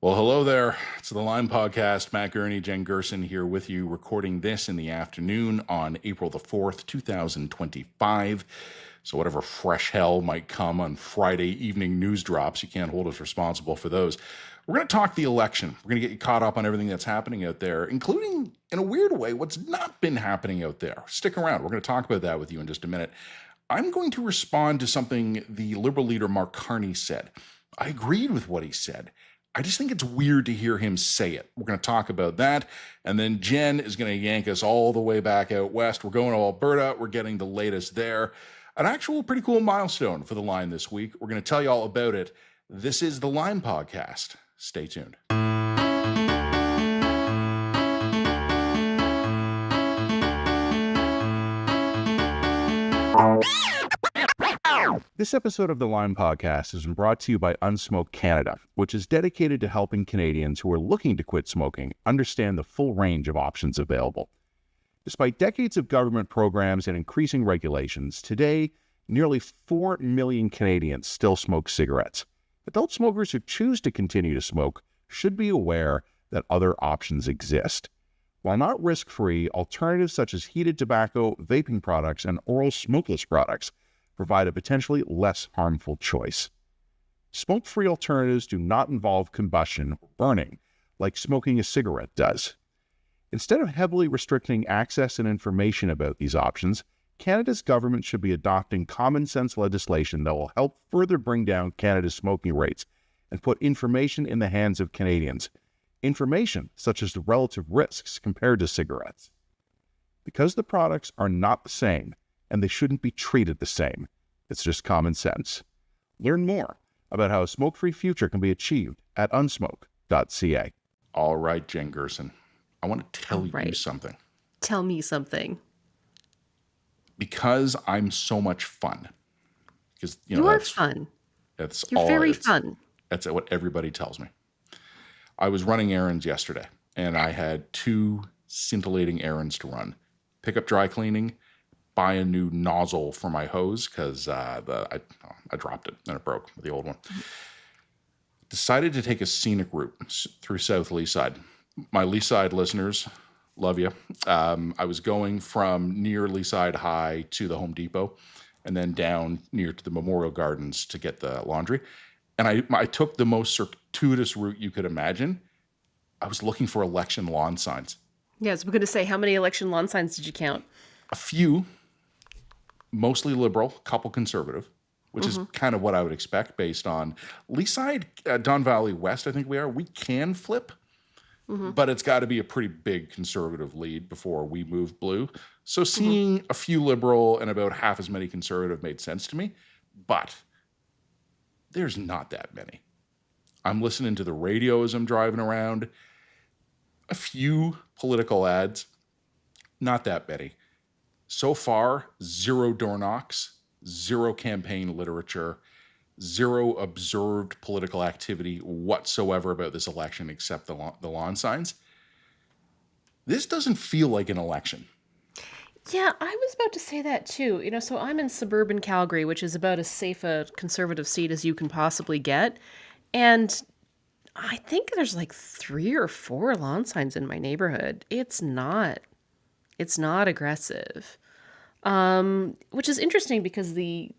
Well, hello there. It's the Line Podcast. Matt Gurney, Jen Gerson here with you, recording this in the afternoon on April the 4th, 2025. So whatever fresh hell might come on Friday evening news drops, you can't hold us responsible for those. We're going to talk the election. We're going to get you caught up on everything that's happening out there, including, in a weird way, what's not been happening out there. Stick around. We're going to talk about that with you in just a minute. I'm going to respond to something the Liberal leader Mark Carney said. I agreed with what he said. I just think it's weird to hear him say it. We're going to talk about that. And then Jen is going to yank us all the way back out west. We're going to Alberta. We're getting the latest there. An actual pretty cool milestone for the Line this week. We're going to tell you all about it. This is the Line Podcast. Stay tuned. This episode of the Line Podcast is brought to you by Unsmoke Canada, which is dedicated to helping Canadians who are looking to quit smoking understand the full range of options available. Despite decades of government programs and increasing regulations, today, nearly 4 million Canadians still smoke cigarettes. Adult smokers who choose to continue to smoke should be aware that other options exist. While not risk-free, alternatives such as heated tobacco, vaping products, and oral smokeless products provide a potentially less harmful choice. Smoke-free alternatives do not involve combustion or burning, like smoking a cigarette does. Instead of heavily restricting access and information about these options, Canada's government should be adopting common-sense legislation that will help further bring down Canada's smoking rates and put information in the hands of Canadians. Information such as the relative risks compared to cigarettes. Because the products are not the same, and they shouldn't be treated the same. It's just common sense. Learn more about how a smoke-free future can be achieved at Unsmoke.ca. All right, Jen Gerson, I want to tell you something. Tell me something. Because I'm so much fun. Because you are fun. You're very fun. That's what everybody tells me. I was running errands yesterday, and I had 2 scintillating errands to run. Pick up dry cleaning, buy a new nozzle for my hose because I dropped it and it broke with the old one. Decided to take a scenic route through South Leaside. My Leaside listeners, love you. I was going from near Leaside High to the Home Depot and then down near to the Memorial Gardens to get the laundry. And I took the most circuitous route you could imagine. I was looking for election lawn signs. Yes, we're going to say, how many election lawn signs did you count? A few. Mostly liberal, couple conservative, which is kind of what I would expect based on Leaside, Don Valley West, I think we can flip, but it's got to be a pretty big conservative lead before we move blue. So seeing a few liberal and about half as many conservative made sense to me, but there's not that many. I'm listening to the radio as I'm driving around. A few political ads, not that many. So far, 0 door knocks, 0 campaign literature, 0 observed political activity whatsoever about this election except the lawn signs. This doesn't feel like an election. Yeah, I was about to say that too. So I'm in suburban Calgary, which is about as safe a conservative seat as you can possibly get. And I think there's like 3 or 4 lawn signs in my neighborhood. It's not aggressive, which is interesting because the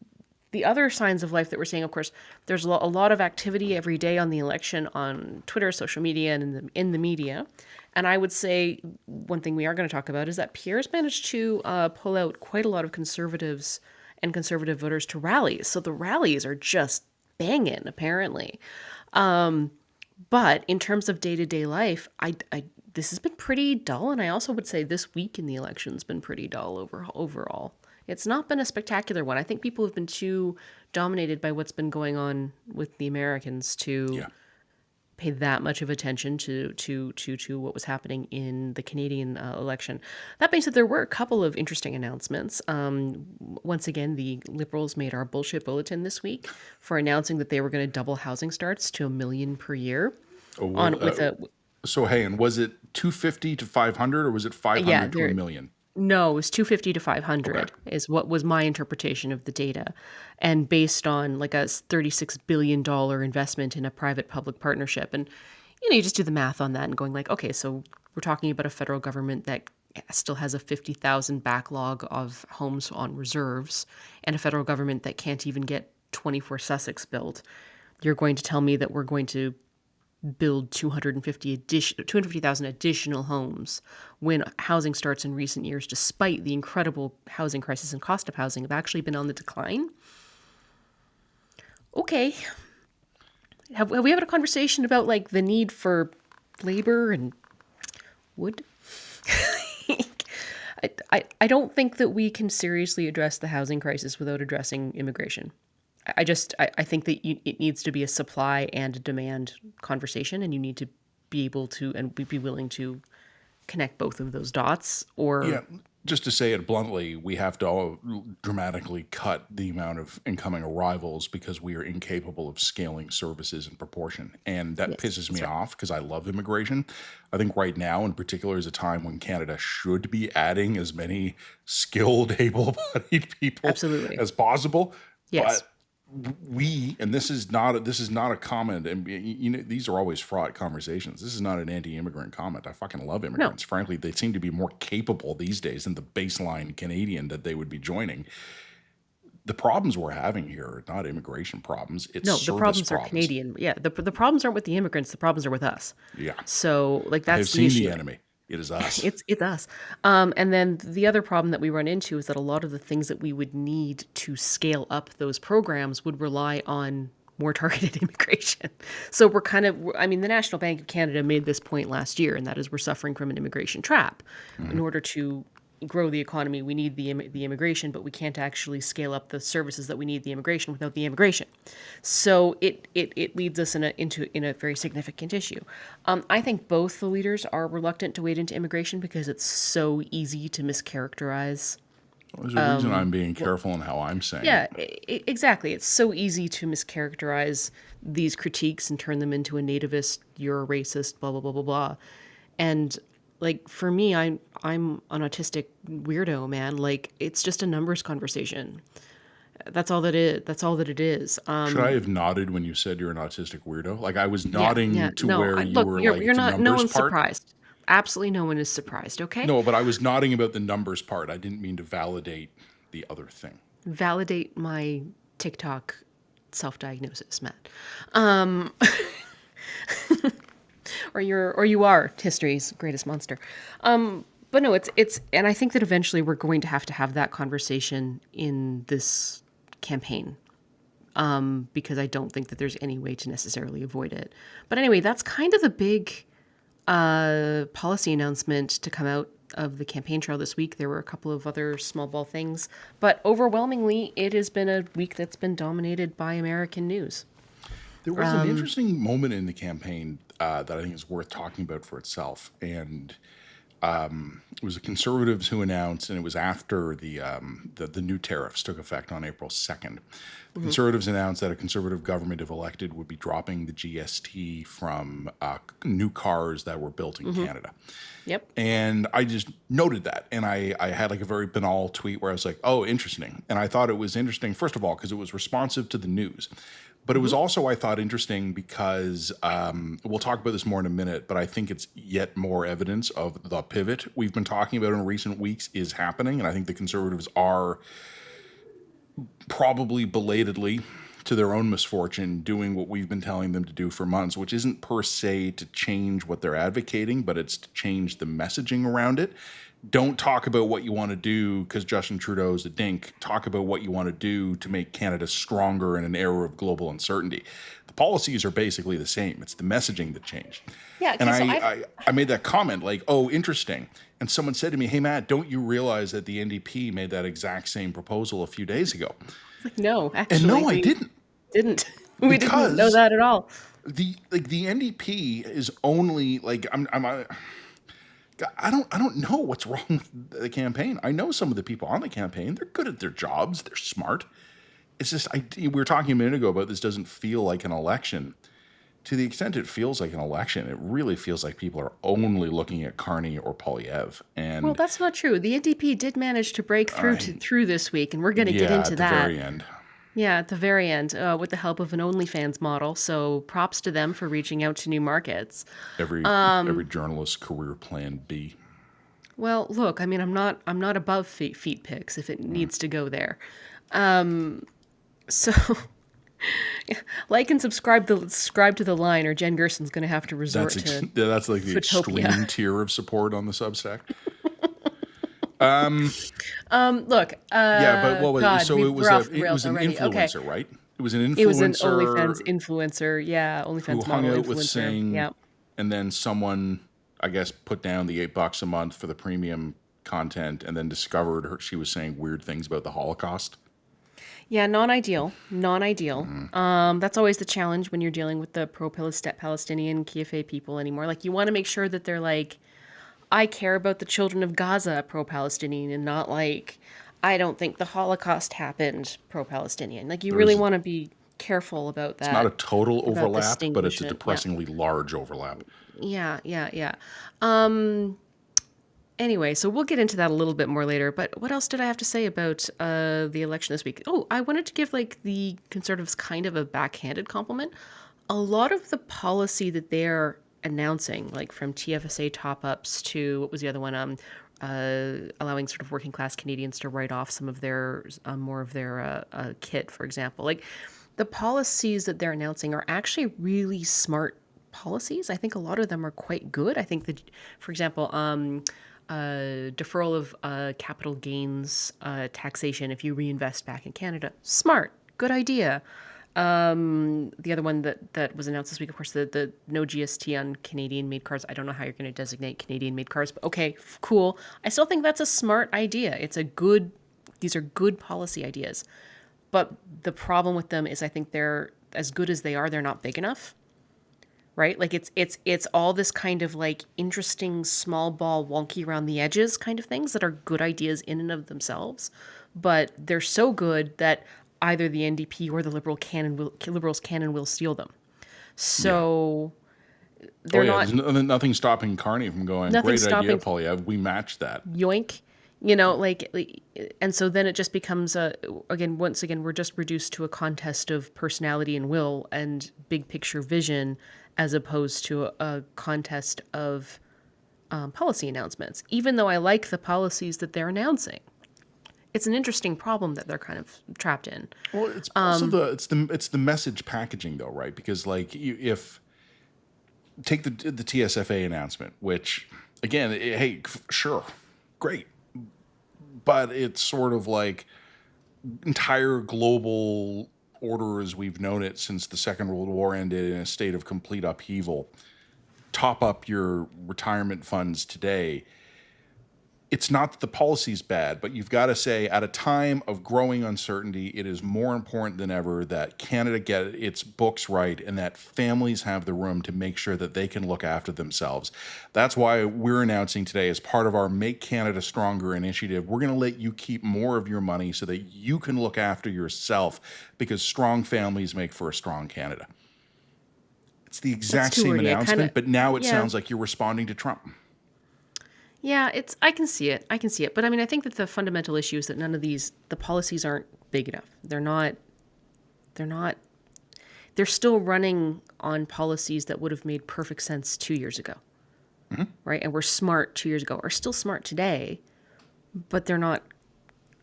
other signs of life that we're seeing, of course, there's a lot of activity every day on the election on Twitter, social media, and in the media. And I would say one thing we are going to talk about is that Pierre's managed to pull out quite a lot of conservatives and conservative voters to rallies. So the rallies are just banging, apparently. But in terms of day-to-day life, this has been pretty dull, and I also would say this week in the election's been pretty dull overall. It's not been a spectacular one. I think people have been too dominated by what's been going on with the Americans to pay that much of attention to what was happening in the Canadian election. That being said, there were a couple of interesting announcements. Once again, the Liberals made our bullshit bulletin this week for announcing that they were going to double housing starts to 1 million per year. So, hey, and was it 250 to 500 or was it 500 to 1 million? No, it was 250 to 500 is what was my interpretation of the data. And based on like a $36 billion investment in a private-public partnership. And, you just do the math on that and going like, okay, so we're talking about a federal government that still has a 50,000 backlog of homes on reserves and a federal government that can't even get 24 Sussex built. You're going to tell me that we're going to build 250,000 additional homes when housing starts in recent years, despite the incredible housing crisis and cost of housing, have actually been on the decline. Okay. Have we had a conversation about like the need for labor and wood? I don't think that we can seriously address the housing crisis without addressing immigration. I think that it needs to be a supply and a demand conversation, and you need to be able to and be willing to connect both of those dots. Or Yeah, just to say it bluntly, we have to dramatically cut the amount of incoming arrivals because we are incapable of scaling services in proportion. And that yes, pisses that's me right. off because I love immigration. I think right now, in particular, is a time when Canada should be adding as many skilled, able-bodied people Absolutely. as possible. Yes. But and this is not a comment, and these are always fraught conversations. This is not an anti-immigrant comment. I fucking love No. immigrants. Frankly, they seem to be more capable these days than the baseline Canadian that they would be joining. The problems we're having here are not immigration problems, it's No, the service problems are problems. Canadian. Yeah, the problems aren't with the immigrants. The problems are with us. Yeah, So, like, I have that's the seen the issue. enemy. It is us. It's us. And then the other problem that we run into is that a lot of the things that we would need to scale up those programs would rely on more targeted immigration. So we're kind of, I mean, the National Bank of Canada made this point last year, and that is we're suffering from an immigration trap. In order to grow the economy, we need the immigration, but we can't actually scale up the services that we need the immigration without the immigration. So it leads us in a very significant issue. I think both the leaders are reluctant to wade into immigration because it's so easy to mischaracterize. There's a reason I'm being careful in how I'm saying Yeah, it. exactly. It's so easy to mischaracterize these critiques and turn them into a nativist, you're a racist, blah blah blah blah blah. And like for me, I'm an autistic weirdo, man. Like it's just a numbers conversation. That's all that it. That's all that it is. Should I have nodded when you said you're an autistic weirdo? Like I was Yeah, yeah. nodding to No, where you look, were like you're the not. No numbers one's part. surprised. Absolutely, no one is surprised. Okay, No, but I was nodding about the numbers part. I didn't mean to validate the other thing. validate my TikTok self-diagnosis, Matt. Or you are history's greatest monster. But no, it's, and I think that eventually we're going to have that conversation in this campaign. Because I don't think that there's any way to necessarily avoid it. But anyway, that's kind of the big policy announcement to come out of the campaign trail this week. There were a couple of other small ball things, but overwhelmingly, it has been a week that's been dominated by American news. There was an interesting moment in the campaign that I think is worth talking about for itself, and it was the Conservatives who announced, and it was after the new tariffs took effect on April 2nd. The Conservatives announced that a Conservative government, if elected, would be dropping the GST from new cars that were built in Canada. Yep. And I just noted that. And I had like a very banal tweet where I was like, oh, interesting. And I thought it was interesting, first of all, because it was responsive to the news. But it was also, I thought, interesting because we'll talk about this more in a minute, but I think it's yet more evidence of the pivot we've been talking about in recent weeks is happening. And I think the Conservatives are probably belatedly, to their own misfortune, doing what we've been telling them to do for months, which isn't per se to change what they're advocating, but it's to change the messaging around it. Don't talk about what you want to do because Justin Trudeau's a dink. Talk about what you want to do to make Canada stronger in an era of global uncertainty. The policies are basically the same. It's the messaging that changed. Yeah. And Okay. So I made that comment like, oh, interesting. And someone said to me, hey, Matt, don't you realize that the NDP made that exact same proposal a few days ago? no, actually, And no, I we didn't. didn't. We didn't know Because that at all. the NDP is only like I don't know what's wrong with the campaign. I know some of the people on the campaign. They're good at their jobs. They're smart. It's just we were talking a minute ago about this doesn't feel like an election. To the extent it feels like an election, it really feels like people are only looking at Carney or Poilievre. Well, And that's not true. The NDP did manage to break through I through this week, and we're going to get yeah, into at the that. very end. Yeah, at the very end, with the help of an OnlyFans model. So props to them for reaching out to new markets. Every journalist's career plan B. Well, look, I mean, I'm not above feet pics if it needs to go there. So like and subscribe to the line, or Jen Gerson's going to have to resort to That's like the Footopia. extreme tier of support on the Substack. Look, Yeah, but what was it? God, So we're off the it rails was an already. Okay, influencer, right? It was an it was an OnlyFans influencer influencer. Yeah, who OnlyFans hung model out with influencer. Singh, Yeah. and then someone, I guess, put down the $8 a month for the premium content, and then discovered she was saying weird things about the Holocaust. Yeah, non-ideal, non-ideal. That's always the challenge when you're dealing with the pro-Palestinian Kiev people anymore. Like, you want to make sure that they're like, I care about the children of Gaza, pro-Palestinian, and not like, I don't think the Holocaust happened, pro-Palestinian. Like, you really There's want to be careful It's not a total about overlap, but it's a distinguishing. Yeah, depressingly large overlap. yeah. Anyway, so we'll get into that a little bit more later. But what else did I have to say about the election this week? Oh, I wanted to give like the Conservatives kind of a backhanded compliment. A lot of the policy that they're announcing, like from TFSA top-ups to what was the other one? Allowing sort of working class Canadians to write off some of their more of their kit, for example. Like the policies that they're announcing are actually really smart policies. I think a lot of them are quite good. I think that, for example, deferral of capital gains taxation if you reinvest back in Canada. Smart, good idea. The other one that was announced this week, of course, the no GST on Canadian-made cars. I don't know how you're going to designate Canadian-made cars, but okay, cool. I still think that's a smart idea. These are good policy ideas. But the problem with them is I think they're as good as they are, they're not big enough. Right? Like it's all this kind of like interesting small ball wonky around the edges kind of things that are good ideas in and of themselves, but they're so good that either the NDP or the Liberals can and will steal them. Yeah. So they're not There's nothing stopping Carney from going, nothing great idea, stopping Poilievre. We matched that. yoink, and so then it just becomes once again we're just reduced to a contest of personality and will and big picture vision, as opposed to a contest of policy announcements. Even though I like the policies that they're announcing, it's an interesting problem that they're kind of trapped in. Well, it's also it's the message packaging though, right? Because like if take the TSFA announcement, which again, hey, sure, great, but it's sort of like entire global order as we've known it since the Second World War ended in a state of complete upheaval. Top up your retirement funds today. It's not that the policy's bad, but you've got to say at a time of growing uncertainty, it is more important than ever that Canada get its books right and that families have the room to make sure that they can look after themselves. That's why we're announcing today, as part of our Make Canada Stronger initiative, we're going to let you keep more of your money so that you can look after yourself, because strong families make for a strong Canada. It's the exact same announcement, but now it sounds like you're responding to Trump. Yeah, I can see it. But I mean, I think that the fundamental issue is that none of the policies aren't big enough. They're still running on policies that would have made perfect sense 2 years ago. Mm-hmm. Right? And were smart 2 years ago, are still smart today, but they're not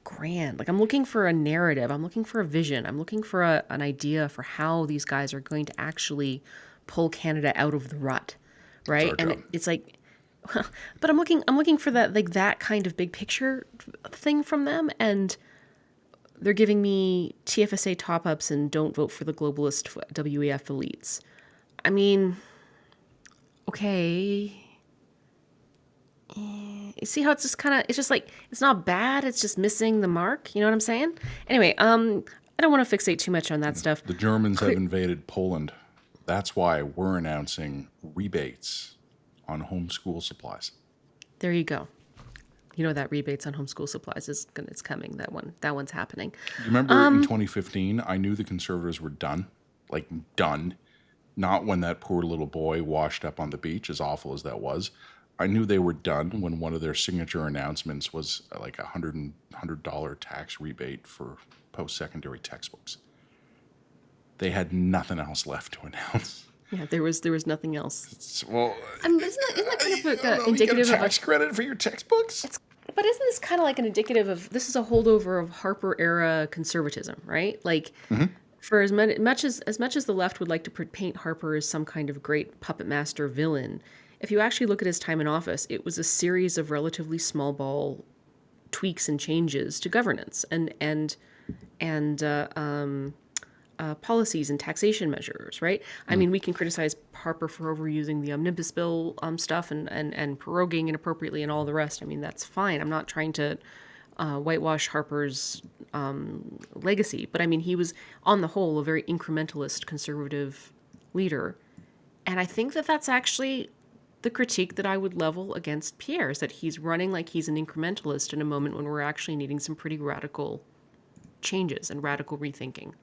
grand. Like, I'm looking for a narrative. I'm looking for a vision. I'm looking for an idea for how these guys are going to actually pull Canada out of the rut. Right? And it's like, but I'm looking for that, like that kind of big picture thing from them, and they're giving me TFSA top-ups and don't vote for the globalist WEF elites. I mean, okay. You see how it's just kind of, it's just like, it's not bad, it's just missing the mark, you know what I'm saying? Anyway, I don't want to fixate too much on that stuff. The Germans have invaded Poland. That's why we're announcing rebates on homeschool supplies. There you go. You know that rebates on homeschool supplies it's coming. That one's happening. You remember in 2015, I knew the Conservatives were done. Like done. Not when that poor little boy washed up on the beach, as awful as that was, I knew they were done when one of their signature announcements was like $100 tax rebate for post-secondary textbooks. They had nothing else left to announce. Yeah, there was nothing else. Well, Isn't that kind of I don't know, you get a indicative of tax credit for your textbooks? but isn't this kind of like an indicative of this is a holdover of Harper era conservatism, right? Like for much as the left would like to paint Harper as some kind of great puppet master villain, if you actually look at his time in office, it was a series of relatively small ball tweaks and changes to governance and policies and taxation measures, right? I mean, we can criticize Harper for overusing the omnibus bill stuff and proroguing inappropriately and all the rest. I mean, that's fine. I'm not trying to whitewash Harper's legacy, but I mean, he was on the whole a very incrementalist conservative leader, and I think that that's actually the critique that I would level against Pierre, is that he's running like he's an incrementalist in a moment when we're actually needing some pretty radical changes and radical rethinking.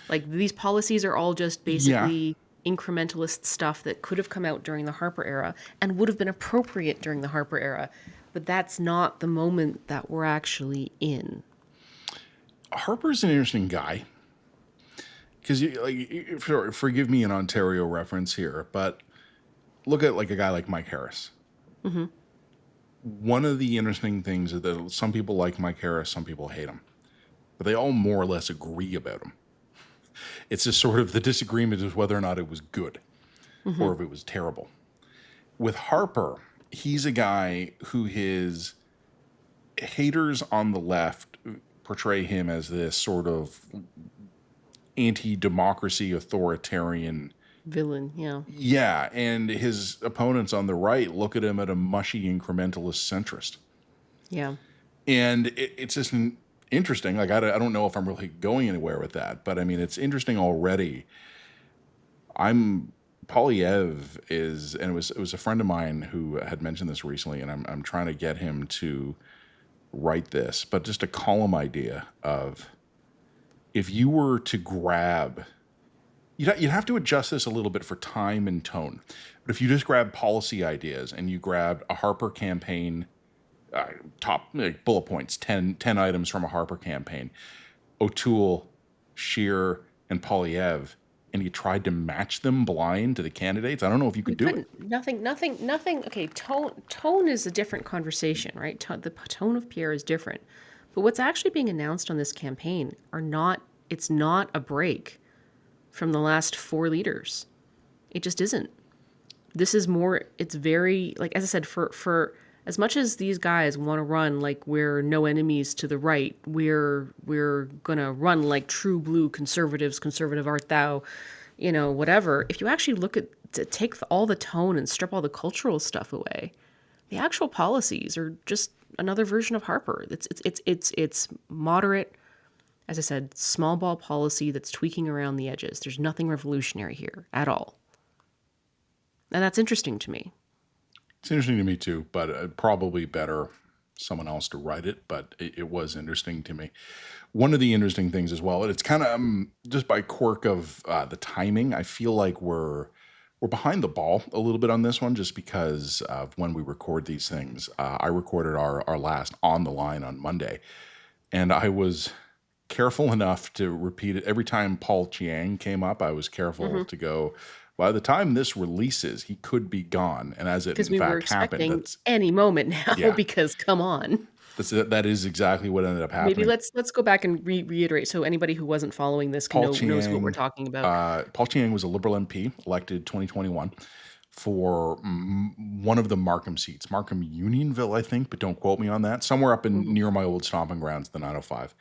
Like, these policies are all just basically incrementalist stuff that could have come out during the Harper era and would have been appropriate during the Harper era. But that's not the moment that we're actually in. Harper's an interesting guy. Because, forgive me an Ontario reference here, but look at like a guy like Mike Harris. Mm-hmm. One of the interesting things is that some people like Mike Harris, some people hate him. But they all more or less agree about him. It's just sort of the disagreement is whether or not it was good or if it was terrible. With Harper, he's a guy who his haters on the left portray him as this sort of anti-democracy authoritarian Villain, yeah. Yeah, and his opponents on the right look at him as a mushy incrementalist centrist. Yeah. And it's just interesting. Like, I don't know if I'm really going anywhere with that, but I mean, it's interesting already. Poilievre is, and it was a friend of mine who had mentioned this recently, and I'm trying to get him to write this, but just a column idea of if you were to grab, you'd have to adjust this a little bit for time and tone, but if you just grab policy ideas and you grab a Harper campaign, top bullet points, 10 items from a Harper campaign, O'Toole, Scheer, and Poilievre, and you tried to match them blind to the candidates, I don't know if you could do it. Nothing. Okay, tone is a different conversation, right? The tone of Pierre is different. But what's actually being announced on this campaign it's not a break from the last four leaders. It just isn't. This is more, it's very, like, as I said, for as much as these guys want to run like we're no enemies to the right, we're gonna run like true blue conservatives, conservative art thou, whatever. If you actually look at, to take all the tone and strip all the cultural stuff away, the actual policies are just another version of Harper. It's moderate, as I said, small ball policy that's tweaking around the edges. There's nothing revolutionary here at all, and that's interesting to me. It's interesting to me too, but probably better someone else to write it, but it was interesting to me. One of the interesting things as well, and it's kind of just by quirk of the timing, I feel like we're behind the ball a little bit on this one just because of when we record these things. I recorded our last On the Line on Monday, and I was careful enough to repeat it. Every time Paul Chiang came up, I was careful to go, by the time this releases, he could be gone. And as it in fact happened, that's any moment now, because come on. That is exactly what ended up happening. Maybe let's go back and reiterate so anybody who wasn't following this knows what we're talking about. Paul Chiang was a Liberal MP elected 2021 for one of the Markham seats, Markham Unionville, I think, but don't quote me on that. Somewhere up in near my old stomping grounds, the 905.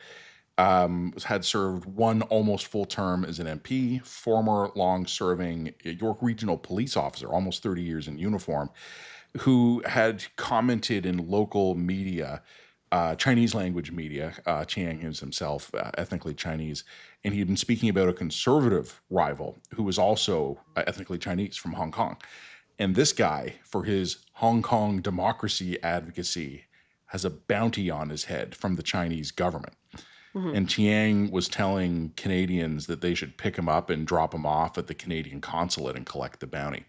Had served one almost full term as an MP, former long-serving York Regional Police officer, almost 30 years in uniform, who had commented in local media, Chinese language media. Chiang is himself ethnically Chinese, and he had been speaking about a conservative rival who was also ethnically Chinese from Hong Kong. And this guy, for his Hong Kong democracy advocacy, has a bounty on his head from the Chinese government. And Chiang was telling Canadians that they should pick him up and drop him off at the Canadian consulate and collect the bounty.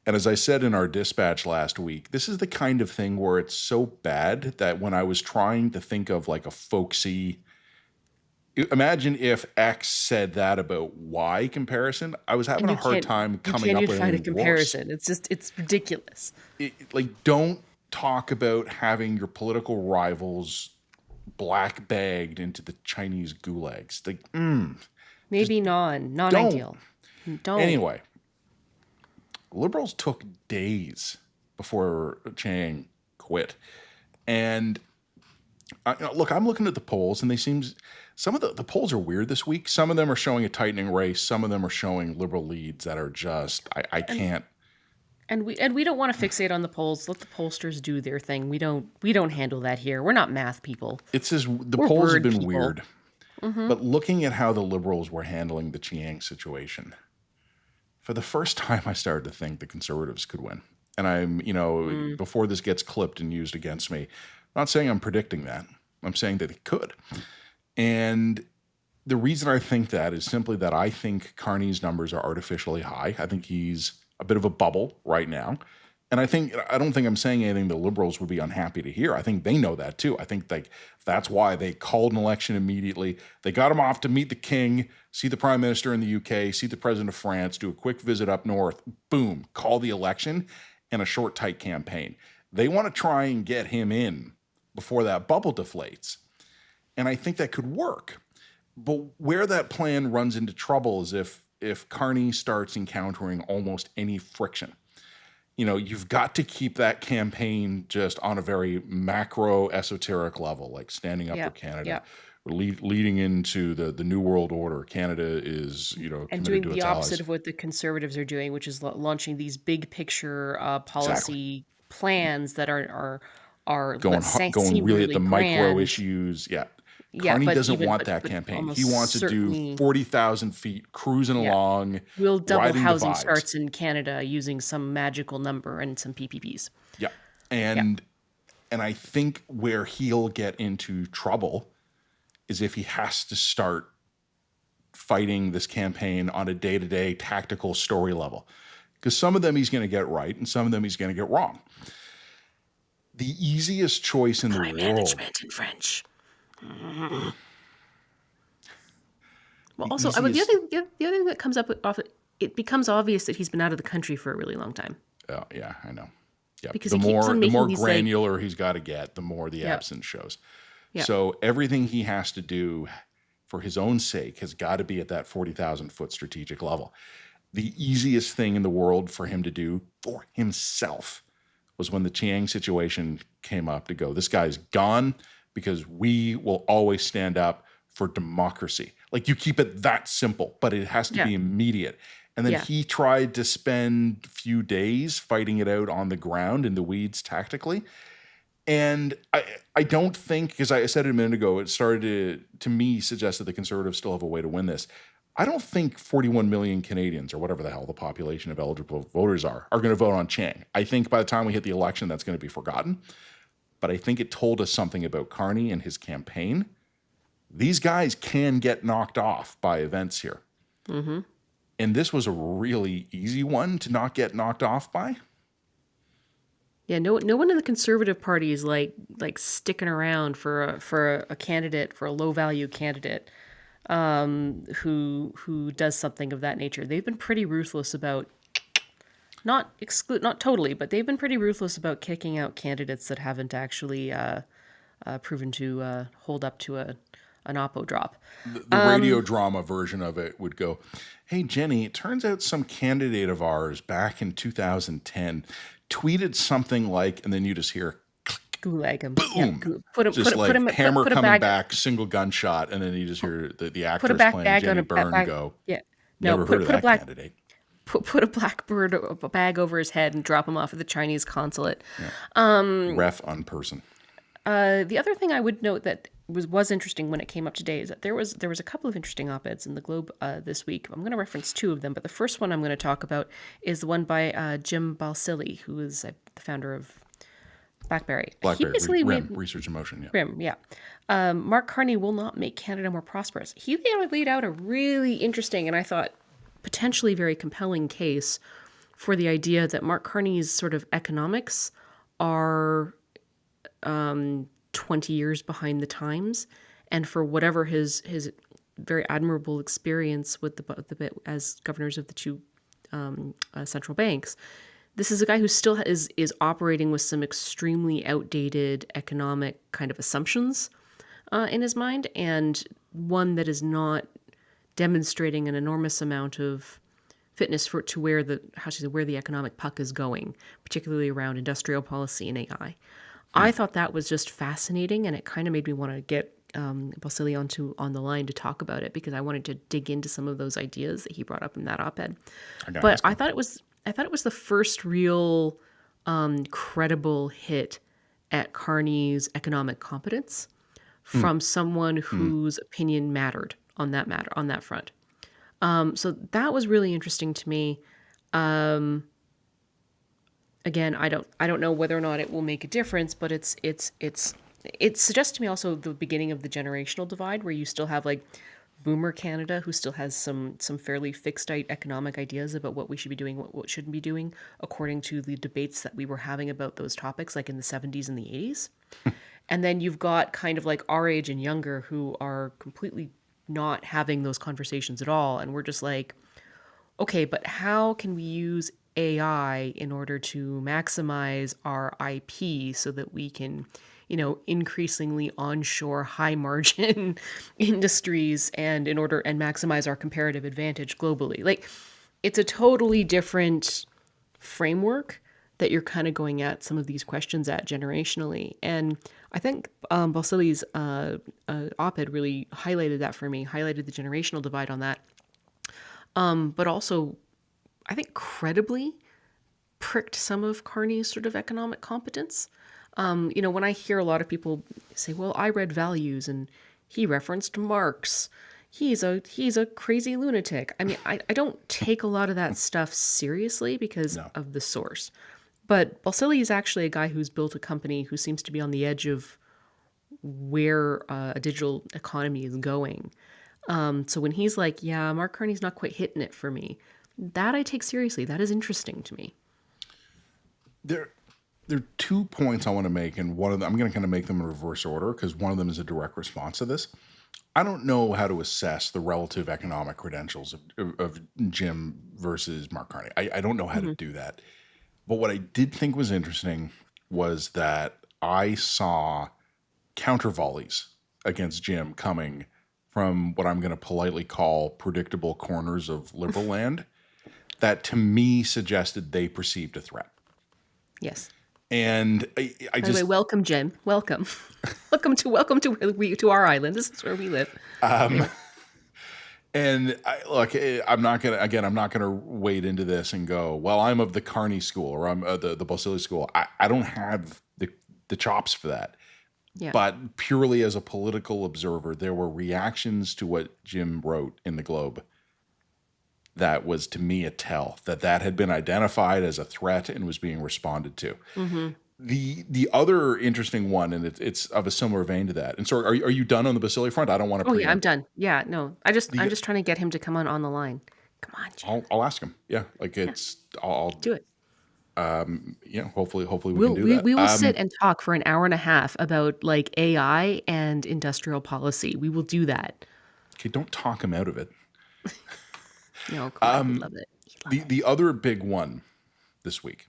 And as I said in our dispatch last week, this is the kind of thing where it's so bad that when I was trying to think of like a folksy, imagine if X said that about Y comparison, I was having And a hard time you coming can't up even with find a anything worse. comparison. It's ridiculous. Like, don't talk about having your political rivals black bagged into the Chinese gulags. Like, Maybe don't. non-ideal. Don't. Anyway, Liberals took days before Chiang quit. And look, I'm looking at the polls, and some of the polls are weird this week. Some of them are showing a tightening race. Some of them are showing Liberal leads that are just, I can't. And we don't want to fixate on the polls. Let the pollsters do their thing. We don't handle that here. We're not math people. It's just, the We're polls have word been people. weird. But looking at how the Liberals were handling the Chiang situation, for the first time, I started to think the Conservatives could win. And I'm, before this gets clipped and used against me, I'm not saying I'm predicting that. I'm saying that it could. And the reason I think that is simply that I think Carney's numbers are artificially high. I think he's a bit of a bubble right now. And I don't think I'm saying anything the Liberals would be unhappy to hear. I think they know that too. I think that's why they called an election immediately. They got him off to meet the king, see the prime minister in the UK, see the president of France, do a quick visit up north, boom, call the election, and a short, tight campaign. They want to try and get him in before that bubble deflates. And I think that could work. But where that plan runs into trouble is if Carney starts encountering almost any friction. You've got to keep that campaign just on a very macro esoteric level, like standing up for Canada, leading into the New World Order. Canada is, and committed doing to the its opposite allies. of what the Conservatives are doing, which is launching these big picture policy Exactly. plans that are Going seem really at really the micro grand. issues. Yeah. Yeah, Carney but doesn't even want but that but campaign. He almost wants to do certainly 40,000 feet cruising along, we'll double riding the housing vibes. starts in Canada using some magical number and some PPPs. Yeah. Yeah. And I think where he'll get into trouble is if he has to start fighting this campaign on a day-to-day tactical story level. Because some of them he's going to get right and some of them he's going to get wrong. The easiest choice in the world. Management in French. Well, also, the other thing that comes up it becomes obvious that he's been out of the country for a really long time. Oh, yeah, I know. Yeah, Because the he keeps on making more these, granular he's got to get, the more the absence shows. Yeah. So everything he has to do for his own sake has got to be at that 40,000 foot strategic level. The easiest thing in the world for him to do for himself was when the Chiang situation came up to go, this guy's gone because we will always stand up for democracy. Like, you keep it that simple, but it has to be immediate. And then he tried to spend a few days fighting it out on the ground in the weeds tactically. And I don't think, because I said it a minute ago, it started to me suggest that the Conservatives still have a way to win this. I don't think 41 million Canadians, or whatever the hell the population of eligible voters are going to vote on Chiang. I think by the time we hit the election, that's going to be forgotten. But I think it told us something about Carney and his campaign. These guys can get knocked off by events here. Mm-hmm. And this was a really easy one to not get knocked off by. Yeah, no one in the Conservative Party is like sticking around for a candidate, for a low value candidate, who does something of that nature. They've been pretty ruthless about not totally, but they've been pretty ruthless about kicking out candidates that haven't actually proven to hold up to an oppo drop. The radio drama version of it would go, hey, Jenny, it turns out some candidate of ours back in 2010 tweeted something like, and then you just hear, gulag him. Boom. Yeah, put him, hammer put a coming bag, back, single gunshot, and then you just hear the actress put a playing bag Jenny on Byrne bag, go, yeah. Never heard of that candidate. Put a a bag over his head and drop him off at the Chinese consulate. Yeah. Ref unperson. The other thing I would note that was interesting when it came up today is that there was a couple of interesting op-eds in the Globe this week. I'm going to reference two of them, but the first one I'm going to talk about is the one by Jim Balsillie, who is the founder of BlackBerry. He basically RIM, Research in Motion. Yeah. RIM, yeah. Mark Carney will not make Canada more prosperous. He laid out a really interesting, and I thought potentially very compelling case for the idea that Mark Carney's sort of economics are 20 years behind the times, and for whatever his very admirable experience with the as governors of the two central banks, this is a guy who still is operating with some extremely outdated economic kind of assumptions in his mind, and one that is not demonstrating an enormous amount of fitness to where where the economic puck is going, particularly around industrial policy and AI. I thought that was just fascinating, and it kind of made me want to get Poilievre on the line to talk about it, because I wanted to dig into some of those ideas that he brought up in that op-ed. But I thought it was the first real credible hit at Carney's economic competence from someone whose opinion mattered on that front. So that was really interesting to me. Again, I don't know whether or not it will make a difference, but it suggests to me also the beginning of the generational divide, where you still have like Boomer Canada, who still has some fairly fixed economic ideas about what we should be doing, what shouldn't be doing, according to the debates that we were having about those topics, like in the 70s and the 80s. And then you've got kind of like our age and younger, who are completely not having those conversations at all, and we're just like, okay, but how can we use AI in order to maximize our IP so that we can, increasingly onshore high margin industries, and maximize our comparative advantage globally? Like, it's a totally different framework that you're kind of going at some of these questions at generationally. And I think Poilievre's op-ed really highlighted that for me, highlighted the generational divide on that. But also, I think, credibly pricked some of Carney's sort of economic competence. When I hear a lot of people say, well, I read Values and he referenced Marx, he's a crazy lunatic. I mean, I don't take a lot of that stuff seriously because of the source. But Poilievre is actually a guy who's built a company who seems to be on the edge of where a digital economy is going. So when he's like, yeah, Mark Carney's not quite hitting it for me, that I take seriously. That is interesting to me. There are 2 points I want to make, and one of them, I'm going to kind of make them in reverse order, because one of them is a direct response to this. I don't know how to assess the relative economic credentials of Jim versus Mark Carney. I don't know how to do that. But what I did think was interesting was that I saw counter volleys against Jim coming from what I'm going to politely call predictable corners of liberal land that to me suggested they perceived a threat. Yes. And I By just, the way, welcome, Jim. Welcome. welcome to our island. This is where we live. and I'm not gonna wade into this and go, well, I'm of the Carney school, or I'm the Poilievre school. I don't have the chops for that. Yeah. But purely as a political observer, there were reactions to what Jim wrote in the Globe that was, to me, a tell that had been identified as a threat and was being responded to. The other interesting one, and it's of a similar vein to that. And so, are you done on the Poilievre front? I don't want to. Oh yeah, I'm done. Yeah, no, I'm just trying to get him to come on the line. Come on, Jim. I'll ask him. Yeah, I'll do it. Hopefully we can do that. We will sit and talk for an hour and a half about like AI and industrial policy. We will do that. Okay, don't talk him out of it. No, I love it. The other big one this week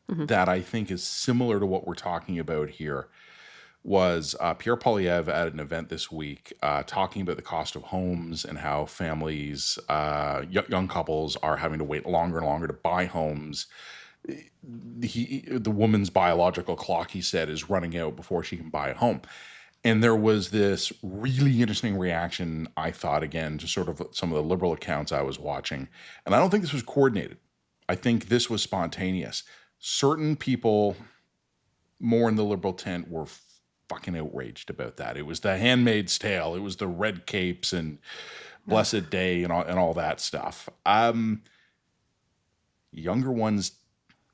that I think is similar to what we're talking about here was Pierre Poilievre at an event this week talking about the cost of homes and how families, young couples, are having to wait longer and longer to buy homes. The woman's biological clock, he said, is running out before she can buy a home. And there was this really interesting reaction, I thought, again, to sort of some of the liberal accounts I was watching. And I don't think this was coordinated. I think this was spontaneous. Certain people more in the liberal tent were fucking outraged about that. It was the Handmaid's Tale. It was the red capes and Blessed Day and all that stuff. Younger ones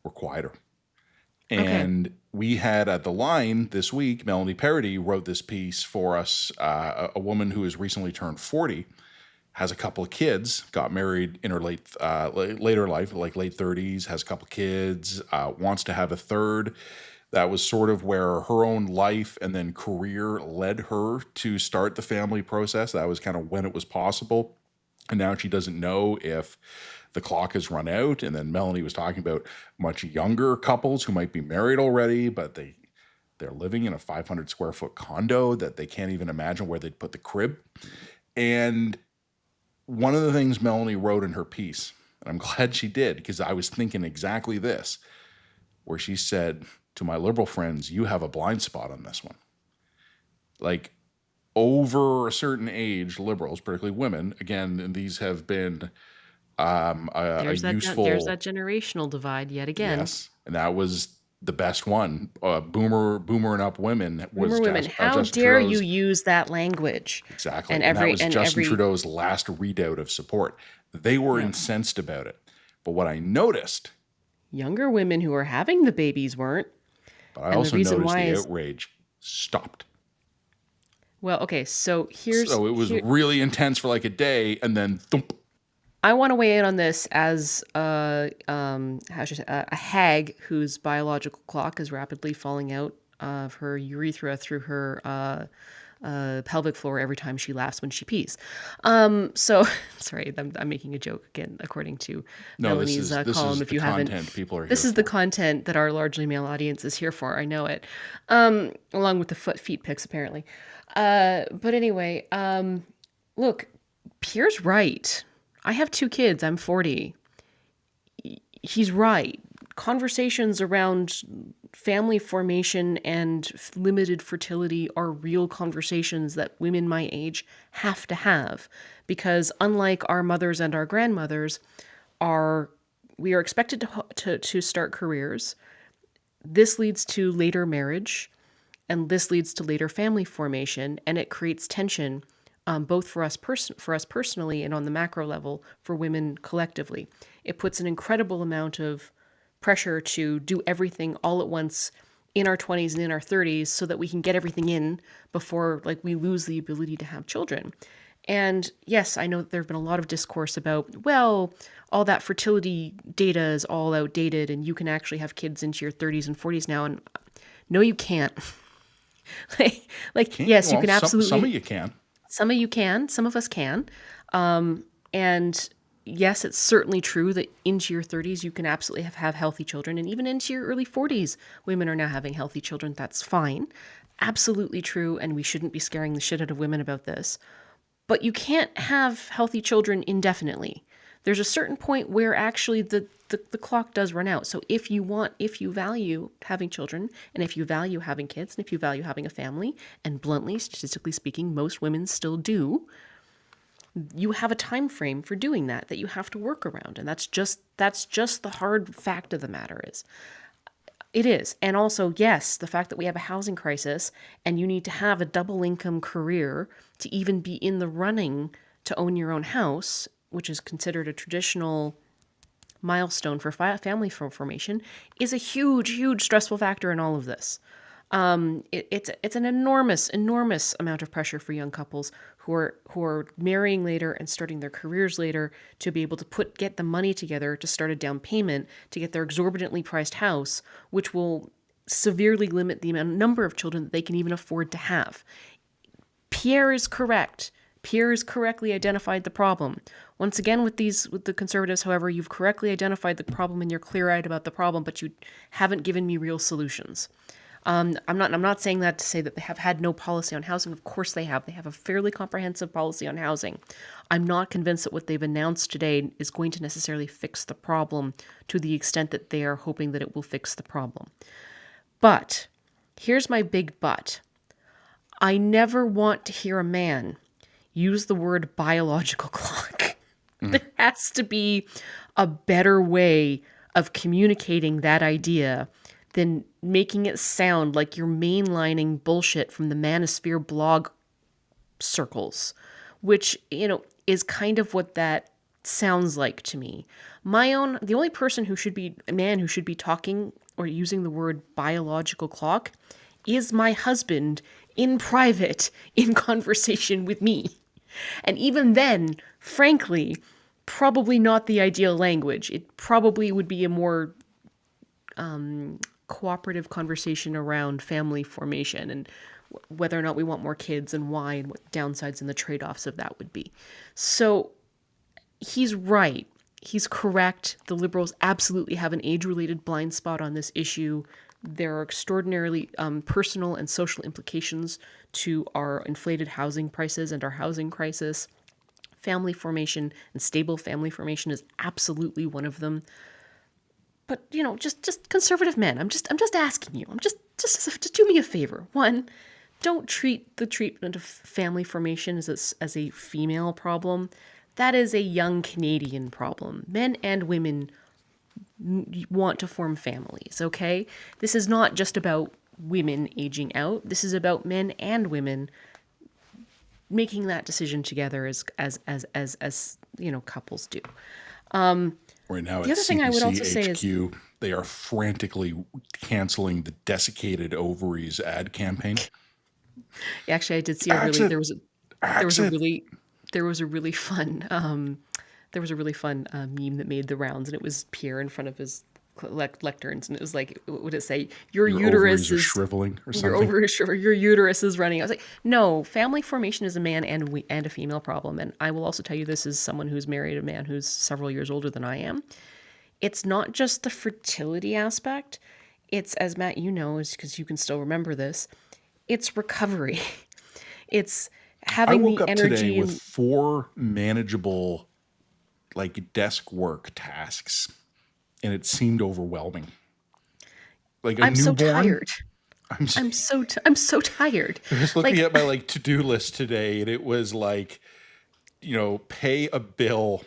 were quieter. And we had at the line this week, Melanie Parody wrote this piece for us, a woman who has recently turned 40, has a couple of kids, got married in her later life, like late 30s, has a couple of kids, wants to have a third. That was sort of where her own life and then career led her to start the family process. That was kind of when it was possible. And now she doesn't know if the clock has run out. And then Melanie was talking about much younger couples who might be married already, but they're living in a 500 square foot condo that they can't even imagine where they'd put the crib. And one of the things Melanie wrote in her piece, and I'm glad she did, because I was thinking exactly this, where she said, to my liberal friends, you have a blind spot on this one. Like, over a certain age, liberals, particularly women, again, and these have been There's that useful... there's that generational divide yet again. Yes, and that was the best one. Boomer and up women was Boomer women, how Justin dare Trudeau's... you use that language? Exactly, And and that every was and Justin every Trudeau's last readout of support. They were incensed about it. But what I noticed... younger women who are having the babies weren't. But I And also the reason noticed why the is, outrage stopped. well, okay, so here's So it was really intense for like a day, and then thump. I want to weigh in on this as a hag whose biological clock is rapidly falling out of her urethra through her pelvic floor every time she laughs when she pees. So, sorry, I'm making a joke again, according to Melanie's column. If you haven't, this is the content that our largely male audience is here for. I know it, along with the feet pics, apparently. But anyway, look, Pierre's right. I have 2 kids. I'm 40. He's right. Conversations around family formation and limited fertility are real conversations that women my age have to have, because unlike our mothers and our grandmothers, we are expected to start careers. This leads to later marriage, and this leads to later family formation, and it creates tension, both for us personally and on the macro level for women collectively. It puts an incredible amount of pressure to do everything all at once in our 20s and in our 30s so that we can get everything in before we lose the ability to have children. And yes, I know that there have been a lot of discourse about, well, all that fertility data is all outdated and you can actually have kids into your 30s and 40s now. And no, you can't. Yes, you can absolutely. Some of you can. Some of you can. Some of us can. And yes, it's certainly true that into your 30s, you can absolutely have healthy children. And even into your early 40s, women are now having healthy children. That's fine. Absolutely true. And we shouldn't be scaring the shit out of women about this. But you can't have healthy children indefinitely. There's a certain point where actually the clock does run out. So if you value having children, and if you value having kids, and if you value having a family, and bluntly, statistically speaking, most women still do, you have a time frame for doing that you have to work around. And that's just the hard fact of the matter is. It is. And also, yes, the fact that we have a housing crisis and you need to have a double income career to even be in the running to own your own house, which is considered a traditional milestone for family formation, is a huge, huge stressful factor in all of this. It's an enormous amount of pressure for young couples who are marrying later and starting their careers later to be able to get the money together to start a down payment to get their exorbitantly priced house, which will severely limit the number of children that they can even afford to have. Pierre is correct. Pierre has correctly identified the problem. Once again, with the Conservatives, however, you've correctly identified the problem and you're clear-eyed about the problem, but you haven't given me real solutions. I'm not saying that to say that they have had no policy on housing. Of course they have. They have a fairly comprehensive policy on housing. I'm not convinced that what they've announced today is going to necessarily fix the problem to the extent that they are hoping that it will fix the problem. But here's my big but. I never want to hear a man use the word biological clock. There has to be a better way of communicating that idea than making it sound like you're mainlining bullshit from the manosphere blog circles, which, is kind of what that sounds like to me. The only person who should be talking or using the word biological clock is my husband in private in conversation with me. And even then, frankly, probably not the ideal language. It probably would be a more cooperative conversation around family formation and whether or not we want more kids and why and what the downsides and the trade-offs of that would be. So he's right. He's correct. The Liberals absolutely have an age-related blind spot on this issue. There are extraordinarily personal and social implications to our inflated housing prices and our housing crisis. Family formation and stable family formation is absolutely one of them. But, you know, just conservative men, I'm just asking you. Just do me a favor. One, don't treat the treatment of family formation as a female problem. That is a young Canadian problem. Men and women want to form families, okay? This is not just about women aging out. This is about men and women making that decision together as you know, couples do. Right now The at other thing I would also say is, CPC HQ, they are frantically canceling the desiccated ovaries ad campaign. actually, I did see there was a really fun meme that made the rounds, and it was Pierre in front of his lecterns, and it was like, what would it say? Your uterus ovaries are is shriveling or your something. your uterus is running. I was like, no, family formation is a man and a female problem. And I will also tell you this as someone who's married a man who's several years older than I am. It's not just the fertility aspect. It's, as Matt, you know, is because you can still remember this, it's recovery. It's I having woke the up today energy with 4 manageable, like, desk work tasks, and it seemed overwhelming. Like a I'm so newborn. tired. I'm so tired. I was looking Like, at my to-do list today, and it was like, you know, pay a bill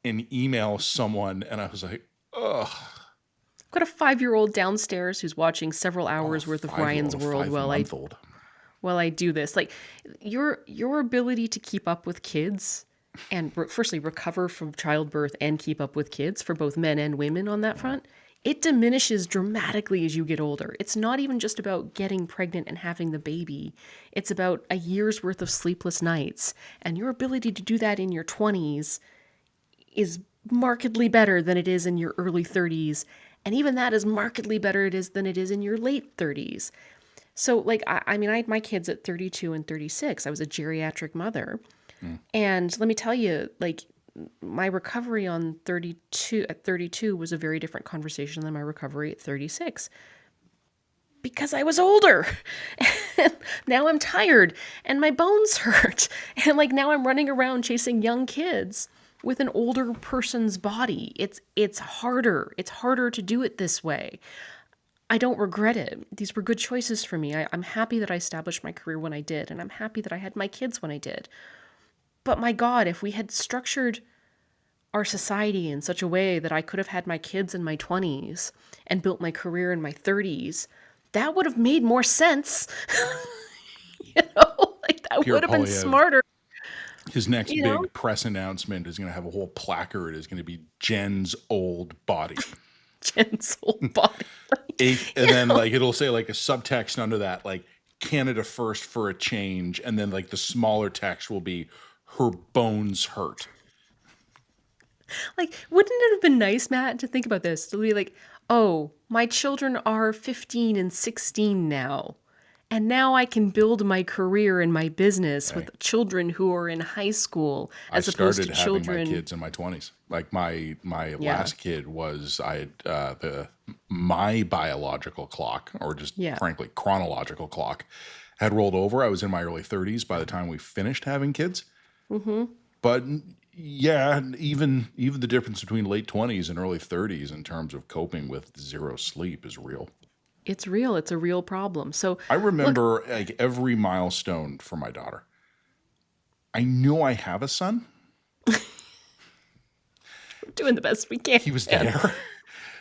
and email someone, and I was like, ugh. I've got a 5-year-old downstairs who's watching several hours worth of Ryan's World while I do this. Like, your ability to keep up with kids and firstly recover from childbirth and keep up with kids for both men and women on that front, it diminishes dramatically as you get older. It's not even just about getting pregnant and having the baby. It's about a year's worth of sleepless nights. And your ability to do that in your 20s is markedly better than it is in your early 30s. And even that is markedly better than it is in your late 30s. So, like, I mean, I had my kids at 32 and 36. I was a geriatric mother. And let me tell you, like, my recovery at 32 was a very different conversation than my recovery at 36. Because I was older. Now I'm tired and my bones hurt. And like now I'm running around chasing young kids with an older person's body. It's harder. It's harder to do it this way. I don't regret it. These were good choices for me. I'm happy that I established my career when I did, and I'm happy that I had my kids when I did. But my God, if we had structured our society in such a way that I could have had my kids in my 20s and built my career in my 30s, that would have made more sense. Like that Pierre would have been Poilievre, smarter. his next big press announcement is going to have a whole placard. It's going to be Jen's old body. Jen's old body. And then like it'll say like a subtext under that, like Canada first for a change. And then like the smaller text will be her bones hurt. Like, wouldn't it have been nice, Matt, to think about this? To be like, oh, my children are 15 and 16 now. And now I can build my career and my business with children who are in high school as opposed to children. I started having my kids in my 20s. Like my last kid was my biological clock, or just frankly chronological clock, had rolled over. I was in my early 30s by the time we finished having kids. Mm-hmm. But yeah, even the difference between late 20s and early 30s in terms of coping with zero sleep is real. It's real. It's a real problem. So I remember like every milestone for my daughter. I knew I have a son. We're doing the best we can. He was there.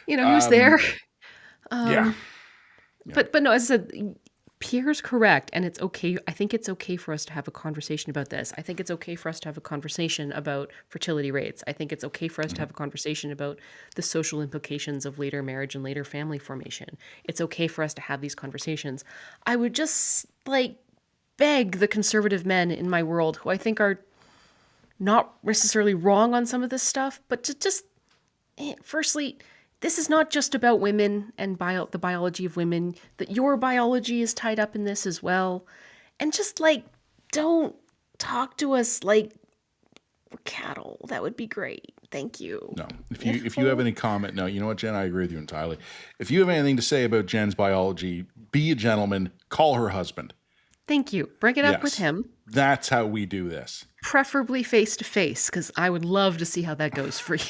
He was there. Yeah. But no, as I said, Pierre's correct, and it's okay. I think it's okay for us to have a conversation about this. I think it's okay for us to have a conversation about fertility rates. I think it's okay for us to have a conversation about the social implications of later marriage and later family formation. It's okay for us to have these conversations. I would just like beg the conservative men in my world, who I think are not necessarily wrong on some of this stuff, but to just, firstly, this is not just about women and the biology of women, that your biology is tied up in this as well. And just like, don't talk to us like we're cattle. That would be great. Thank you. No, if you have any comment, no, you know what, Jen, I agree with you entirely. If you have anything to say about Jen's biology, be a gentleman, call her husband. Thank you. Bring it up with him. That's how we do this. Preferably face to face, because I would love to see how that goes for you.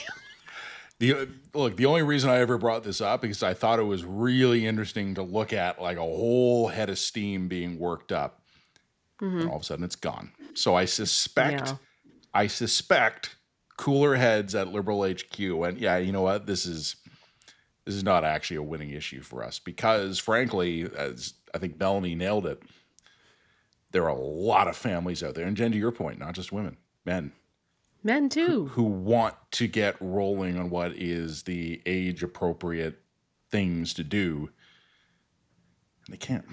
The only reason I ever brought this up is I thought it was really interesting to look at like a whole head of steam being worked up, and all of a sudden it's gone. So I suspect cooler heads at Liberal HQ. And yeah, you know what? This is not actually a winning issue for us because, frankly, as I think Melanie nailed it, there are a lot of families out there, and Jen, to your point, not just women, men too, who want to get rolling on what is the age-appropriate things to do, and they can't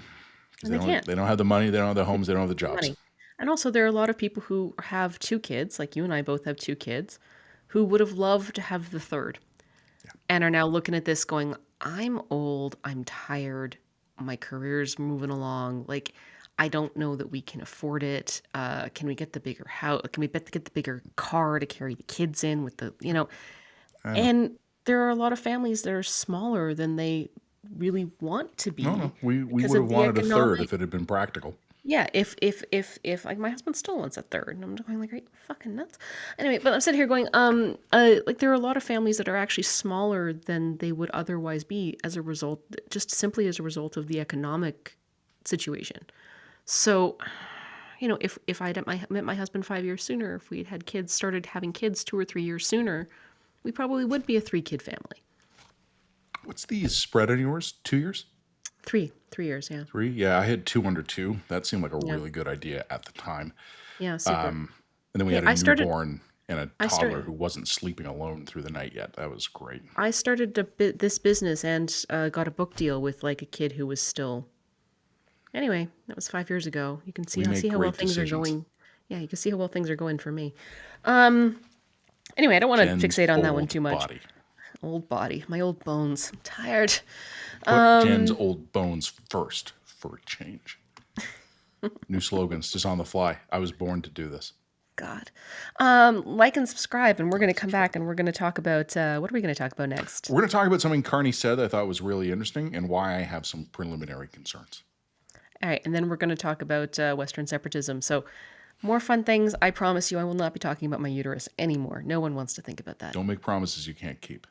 because they don't have the money, they don't have the homes, they don't have the jobs. Money. And also, there are a lot of people who have 2 kids, like you and I both have 2 kids, who would have loved to have the third, and are now looking at this going, I'm old, I'm tired, my career's moving along, like, I don't know that we can afford it. Can we get the bigger house? Can we get the bigger car to carry the kids in with the, and there are a lot of families that are smaller than they really want to be. No, we would have wanted a third if it had been practical. Yeah, if like my husband still wants a third, and I'm going like, are you fucking nuts? Anyway, but I'm sitting here going, like there are a lot of families that are actually smaller than they would otherwise be as a result, just simply as a result of the economic situation. So, if I'd met my husband 5 years sooner, if we'd had kids, started having kids 2 or 3 years sooner, we probably would be a 3-kid family. What's the spread on yours? 2 years? 3 years, yeah. 3? Yeah, I had 2 under 2. That seemed like a really good idea at the time. Yeah, super. And then we had a newborn and a toddler who wasn't sleeping alone through the night yet. That was great. I started this business and got a book deal with like a kid who was still... Anyway, that was 5 years ago. You can see how well things are going. Yeah, you can see how well things are going for me. Anyway, I don't want to fixate on that one too much. Old body. My old bones. I'm tired. Put Jen's old bones first for a change. New slogans just on the fly. I was born to do this. God. Like and subscribe, and we're going to come back and we're going to talk about, what are we going to talk about next? We're going to talk about something Carney said that I thought was really interesting and why I have some preliminary concerns. All right, and then we're going to talk about Western separatism. So more fun things. I promise you I will not be talking about my uterus anymore. No one wants to think about that. Don't make promises you can't keep.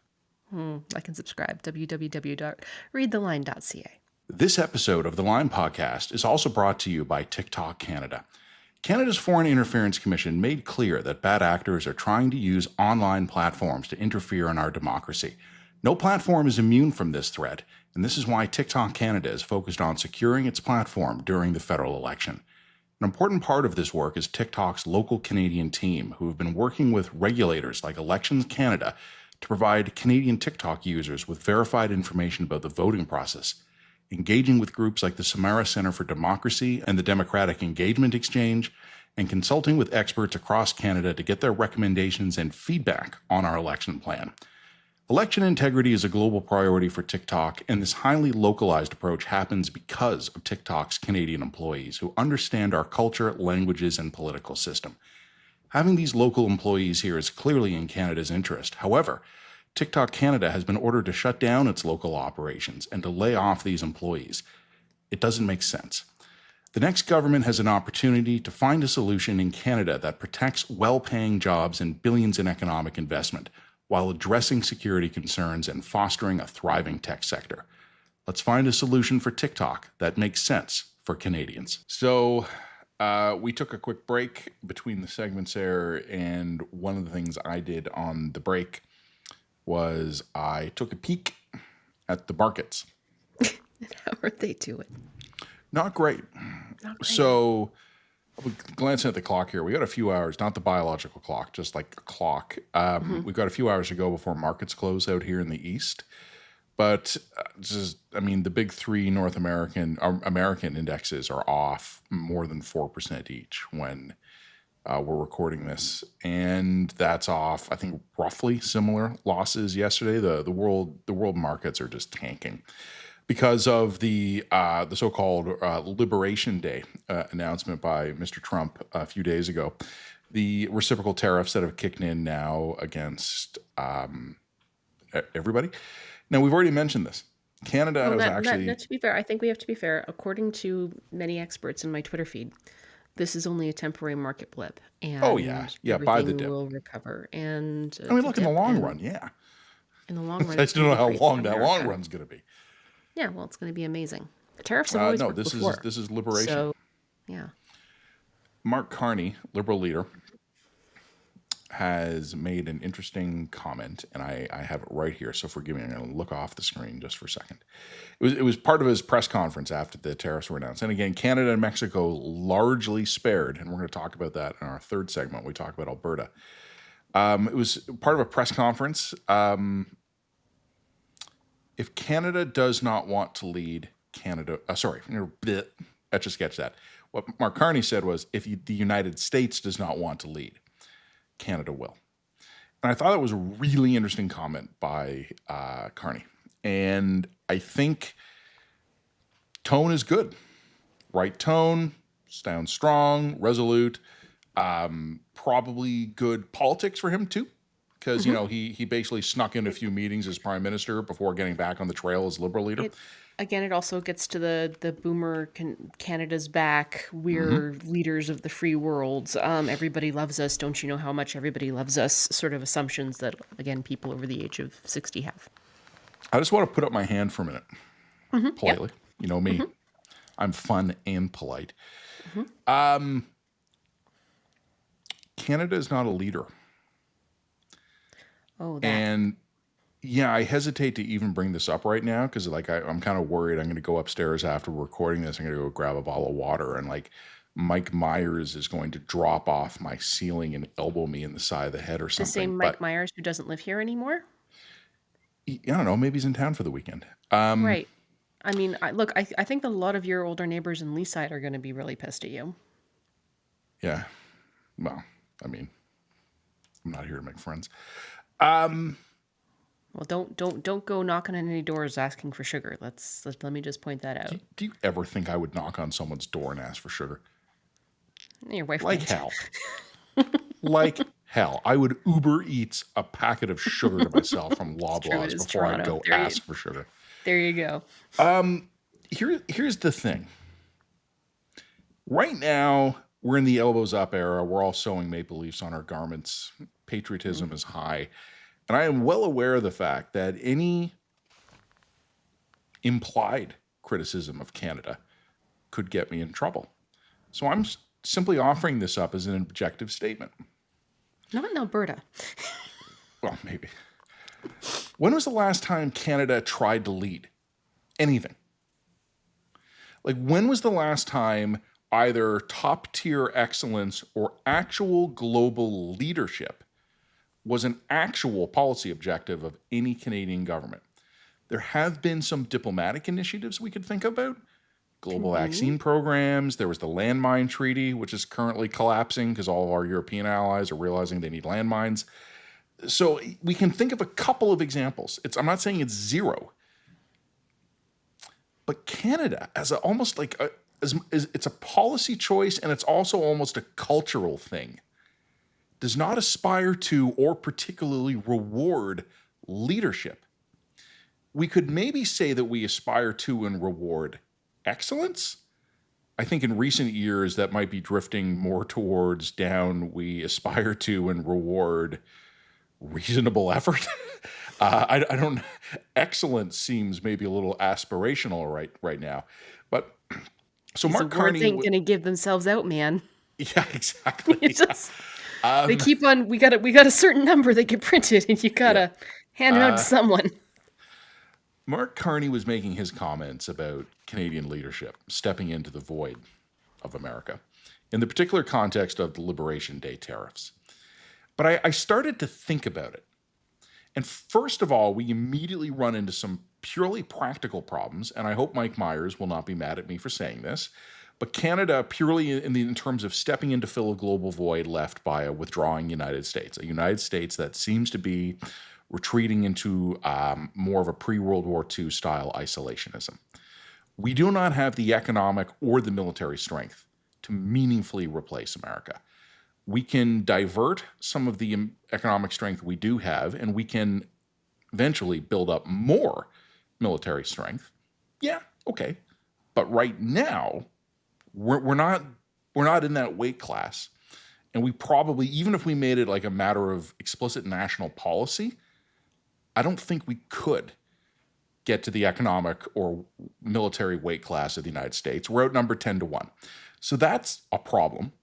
Like and subscribe. www.readtheline.ca. This episode of the Line Podcast is also brought to you by TikTok Canada. Canada's Foreign Interference Commission made clear that bad actors are trying to use online platforms to interfere in our democracy. No platform is immune from this threat, and this is why TikTok Canada is focused on securing its platform during the federal election. An important part of this work is TikTok's local Canadian team, who have been working with regulators like Elections Canada to provide Canadian TikTok users with verified information about the voting process, engaging with groups like the Samara Centre for Democracy and the Democratic Engagement Exchange, and consulting with experts across Canada to get their recommendations and feedback on our election plan. Election integrity is a global priority for TikTok, and this highly localized approach happens because of TikTok's Canadian employees who understand our culture, languages, and political system. Having these local employees here is clearly in Canada's interest. However, TikTok Canada has been ordered to shut down its local operations and to lay off these employees. It doesn't make sense. The next government has an opportunity to find a solution in Canada that protects well-paying jobs and billions in economic investment, while addressing security concerns and fostering a thriving tech sector. Let's find a solution for TikTok that makes sense for Canadians. So we took a quick break between the segments there, and one of the things I did on the break was I took a peek at the markets. How are they doing? Not great. So glancing at the clock here, we got a few hours, not the biological clock, just like a clock. We've got a few hours to go before markets close out here in the East. But the big three North American indexes are off more than 4% each when we're recording this, and that's off, I think, roughly similar losses yesterday. The world markets are just tanking because of the so-called Liberation Day announcement by Mr. Trump a few days ago. The reciprocal tariffs that have kicked in now against everybody. Now, we've already mentioned this. Canada Well, was not, actually... not to be fair, I think we have to be fair. According to many experts in my Twitter feed, this is only a temporary market blip, and Oh, yeah. Yeah, buy the everything dip. will recover. And I mean, the look, in the dip, long and run, yeah. in the long run, I it's still going don't to know be how great for long that long America. run's going to be. Yeah, well, it's going to be amazing. The tariffs have always No, worked this before. is liberation. So, yeah. Mark Carney, Liberal leader, has made an interesting comment, and I have it right here, so forgive me, I'm going to look off the screen just for a second. It was part of his press conference after the tariffs were announced. And again, Canada and Mexico largely spared, and we're going to talk about that in our third segment. We talk about Alberta. It was part of a press conference. If Canada does not want to lead Etch-a-Sketch that. What Mark Carney said was, if the United States does not want to lead, Canada will. And I thought that was a really interesting comment by Carney. And I think tone is good. Right tone, sounds strong, resolute, probably good politics for him too. Because, you know, he basically snuck in a few meetings as prime minister before getting back on the trail as Liberal leader. It also gets to the boomer Canada's back. We're leaders of the free world. Everybody loves us. Don't you know how much everybody loves us? Sort of assumptions that, again, people over the age of 60 have. I just want to put up my hand for a minute, politely. Yep. You know me. I'm fun and polite. Canada is not a leader. Oh, that. And yeah, I hesitate to even bring this up right now because I'm kind of worried I'm going to go upstairs after recording this. I'm going to go grab a bottle of water, and Mike Myers is going to drop off my ceiling and elbow me in the side of the head or something. The same Mike Myers who doesn't live here anymore? I don't know. Maybe he's in town for the weekend. Right. I mean, I think a lot of your older neighbors in Leaside are going to be really pissed at you. Yeah. Well, I mean, I'm not here to make friends. Well, don't go knocking on any doors asking for sugar. Let me just point that out. Do you ever think I would knock on someone's door and ask for sugar? Your wife Like might. hell. Like hell. I would Uber Eats a packet of sugar to myself from Loblaws is before I Toronto. go ask for sugar. There you go. Here's the thing. Right now, we're in the elbows up era. We're all sewing maple leafs on our garments. Patriotism is high. And I am well aware of the fact that any implied criticism of Canada could get me in trouble. So I'm simply offering this up as an objective statement. Not in Alberta. Well, maybe. When was the last time Canada tried to lead anything? Like, when was the last time either top-tier excellence or actual global leadership was an actual policy objective of any Canadian government? There have been some diplomatic initiatives we could think about. Global vaccine programs. There was the landmine treaty, which is currently collapsing because all of our European allies are realizing they need landmines. So we can think of a couple of examples. I'm not saying it's zero. But Canada, as it's a policy choice, and it's also almost a cultural thing, does not aspire to or particularly reward leadership. We could maybe say that we aspire to and reward excellence. I think in recent years that might be drifting more towards down. We aspire to and reward reasonable effort. I don't. Excellence seems maybe a little aspirational right now, but so Mark Carney ain't gonna give themselves out, man. Yeah, exactly. It's just they keep on. We got a certain number that get printed, and you gotta hand it out to someone. Mark Carney was making his comments about Canadian leadership stepping into the void of America in the particular context of the Liberation Day tariffs. But I started to think about it. And first of all, we immediately run into some purely practical problems, and I hope Mike Myers will not be mad at me for saying this, But Canada, purely in terms of stepping in to fill a global void left by a withdrawing United States, a United States that seems to be retreating into more of a pre-World War II style isolationism. We do not have the economic or the military strength to meaningfully replace America. We can divert some of the economic strength we do have, and we can eventually build up more military strength. Yeah, okay. But right now, we're not in that weight class. And we probably, even if we made it like a matter of explicit national policy, I don't think we could get to the economic or military weight class of the United States. We're outnumbered 10-1. So that's a problem.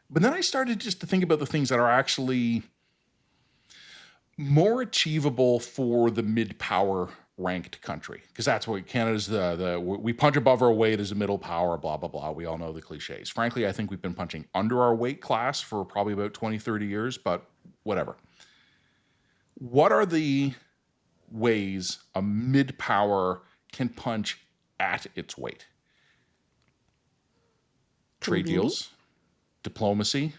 But then I started just to think about the things that are actually more achievable for the mid-power ranked country, because that's what Canada's we punch above our weight as a middle power, blah, blah, blah. We all know the cliches. Frankly, I think we've been punching under our weight class for probably about 20, 30 years, but whatever. What are the ways a mid-power can punch at its weight? Trade deals, diplomacy,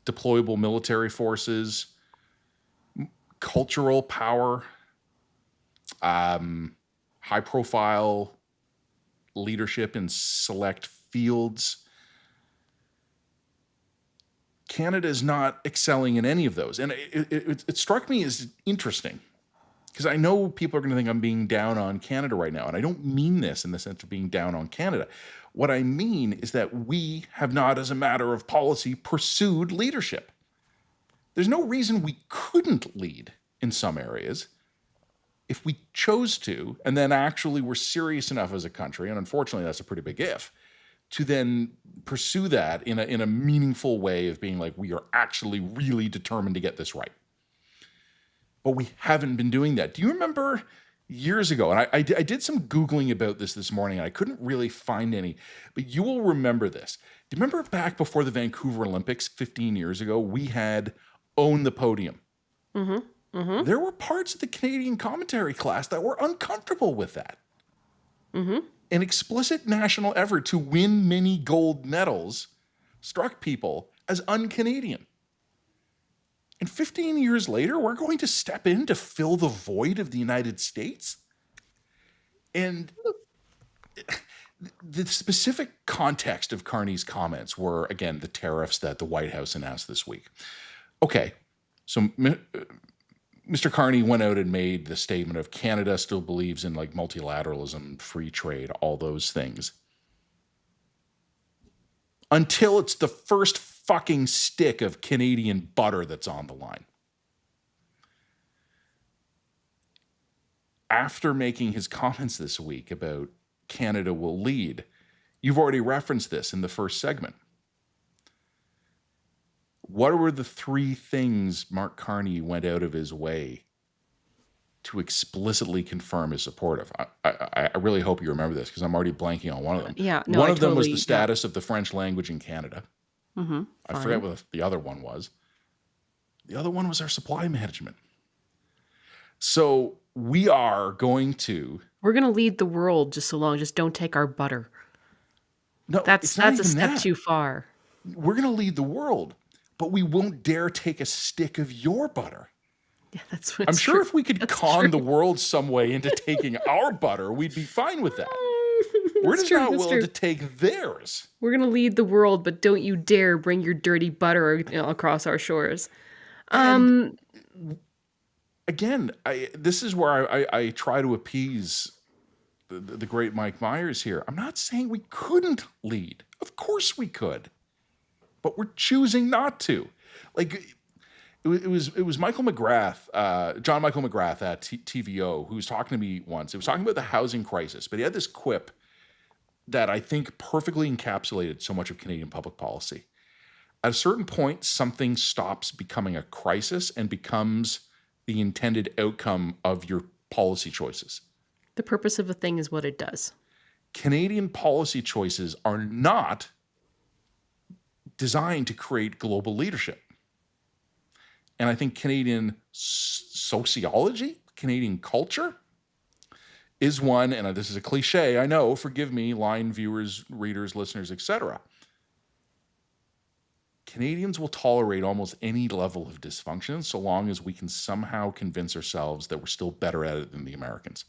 deployable military forces, cultural power, high-profile leadership in select fields. Canada is not excelling in any of those. And it struck me as interesting, because I know people are going to think I'm being down on Canada right now, and I don't mean this in the sense of being down on Canada. What I mean is that we have not, as a matter of policy, pursued leadership. There's no reason we couldn't lead in some areas if we chose to, and then actually were serious enough as a country, and unfortunately that's a pretty big if, to then pursue that in a meaningful way of being like, we are actually really determined to get this right. But we haven't been doing that. Do you remember years ago, and I did some Googling about this morning, and I couldn't really find any, but you will remember this. Do you remember back before the Vancouver Olympics 15 years ago, we had Own the Podium? Mm-hmm. Mm-hmm. There were parts of the Canadian commentary class that were uncomfortable with that. Mm-hmm. An explicit national effort to win many gold medals struck people as un-Canadian. And 15 years later, we're going to step in to fill the void of the United States? And the specific context of Carney's comments were, again, the tariffs that the White House announced this week. Okay, so Mr. Carney went out and made the statement of Canada still believes in like multilateralism, free trade, all those things. Until it's the first fucking stick of Canadian butter that's on the line. After making his comments this week about Canada will lead, you've already referenced this in the first segment. What were the three things Mark Carney went out of his way to explicitly confirm his support of? I really hope you remember this, because I'm already blanking on one of them. Yeah, no, one of them was the status of the French language in Canada. Mm-hmm, I forget what the other one was. The other one was our supply management. So we're going to lead the world just don't take our butter. No, that's a step too far. We're going to lead the world, but we won't dare take a stick of your butter. Yeah, that's I'm sure if we could con the world some way into taking our butter, we'd be fine with that. We're just not willing to take theirs. We're going to lead the world, but don't you dare bring your dirty butter across our shores. Again, this is where I try to appease the great Mike Myers here. I'm not saying we couldn't lead. Of course we could. But we're choosing not to. Like, it was Michael McGrath, John Michael McGrath at TVO, who was talking to me once. He was talking about the housing crisis, but he had this quip that I think perfectly encapsulated so much of Canadian public policy. At a certain point, something stops becoming a crisis and becomes the intended outcome of your policy choices. The purpose of a thing is what it does. Canadian policy choices are not designed to create global leadership. And I think Canadian sociology, Canadian culture, is one, and this is a cliche, I know, forgive me, line viewers, readers, listeners, etc. Canadians will tolerate almost any level of dysfunction so long as we can somehow convince ourselves that we're still better at it than the Americans.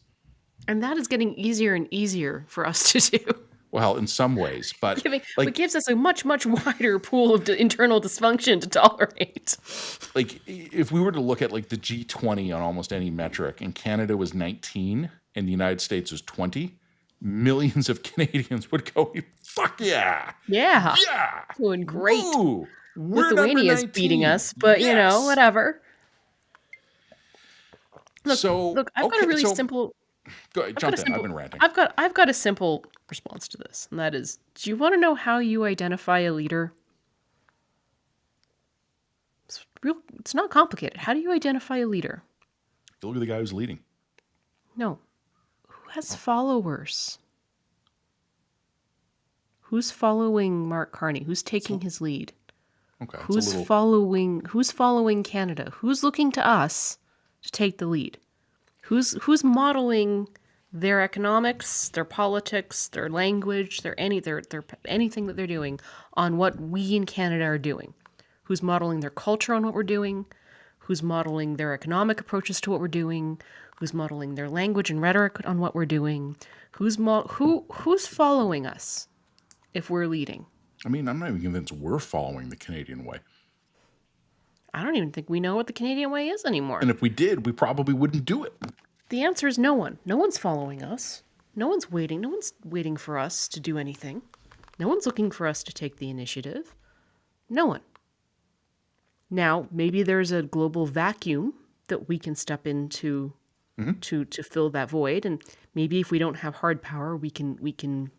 And that is getting easier and easier for us to do. Well, in some ways, but It gives us a much, much wider pool of internal dysfunction to tolerate. like if we were to look at like the G20 on almost any metric, and Canada was 19 and the United States was 20, millions of Canadians would go, fuck yeah. Yeah. Yeah. Doing great. Ooh, we're Lithuania's number 19. beating us, but you know, whatever. Look, I've got a really simple. Go ahead, jump in. I've been ranting. I've got a simple response to this, and that is: do you want to know how you identify a leader? It's not complicated. How do you identify a leader? You look at the guy who's leading. No. Who has followers? Who's following Mark Carney? Who's taking his lead? Okay. Who's following Canada? Who's looking to us to take the lead? Who's modeling their economics, their politics, their language, their anything that they're doing on what we in Canada are doing? Who's modeling their culture on what we're doing? Who's modeling their economic approaches to what we're doing? Who's modeling their language and rhetoric on what we're doing? Who's following us if we're leading? I mean, I'm not even convinced we're following the Canadian way. I don't even think we know what the Canadian way is anymore. And if we did, we probably wouldn't do it. The answer is no one. No one's following us. No one's waiting. No one's waiting for us to do anything. No one's looking for us to take the initiative. No one. Now, maybe there's a global vacuum that we can step into to fill that void. And maybe if we don't have hard power, we can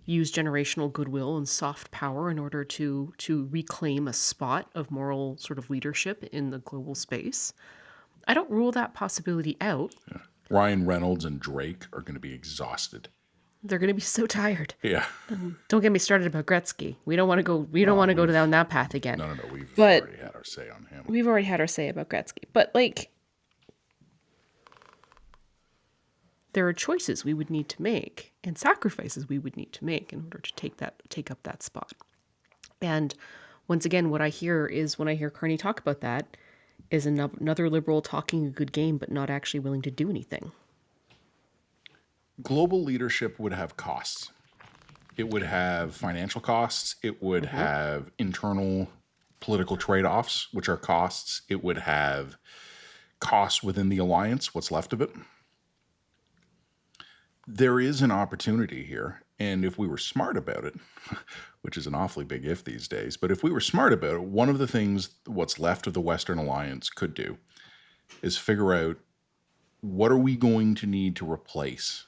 use generational goodwill and soft power in order to reclaim a spot of moral sort of leadership in the global space. I don't rule that possibility out. Yeah. Ryan Reynolds and Drake are going to be exhausted. They're going to be so tired. Yeah. Don't get me started about Gretzky. We don't want to go. We don't want to go down that path again. No. We've already had our say on him. We've already had our say about Gretzky. But like, there are choices we would need to make and sacrifices we would need to make in order to take up that spot. And once again, what I hear is when I hear Carney talk about that is another liberal talking a good game, but not actually willing to do anything. Global leadership would have costs. It would have financial costs. It would have internal political trade-offs, which are costs. It would have costs within the alliance, what's left of it. There is an opportunity here, and if we were smart about it, which is an awfully big if these days, but if we were smart about it, one of the things what's left of the Western Alliance could do is figure out what are we going to need to replace,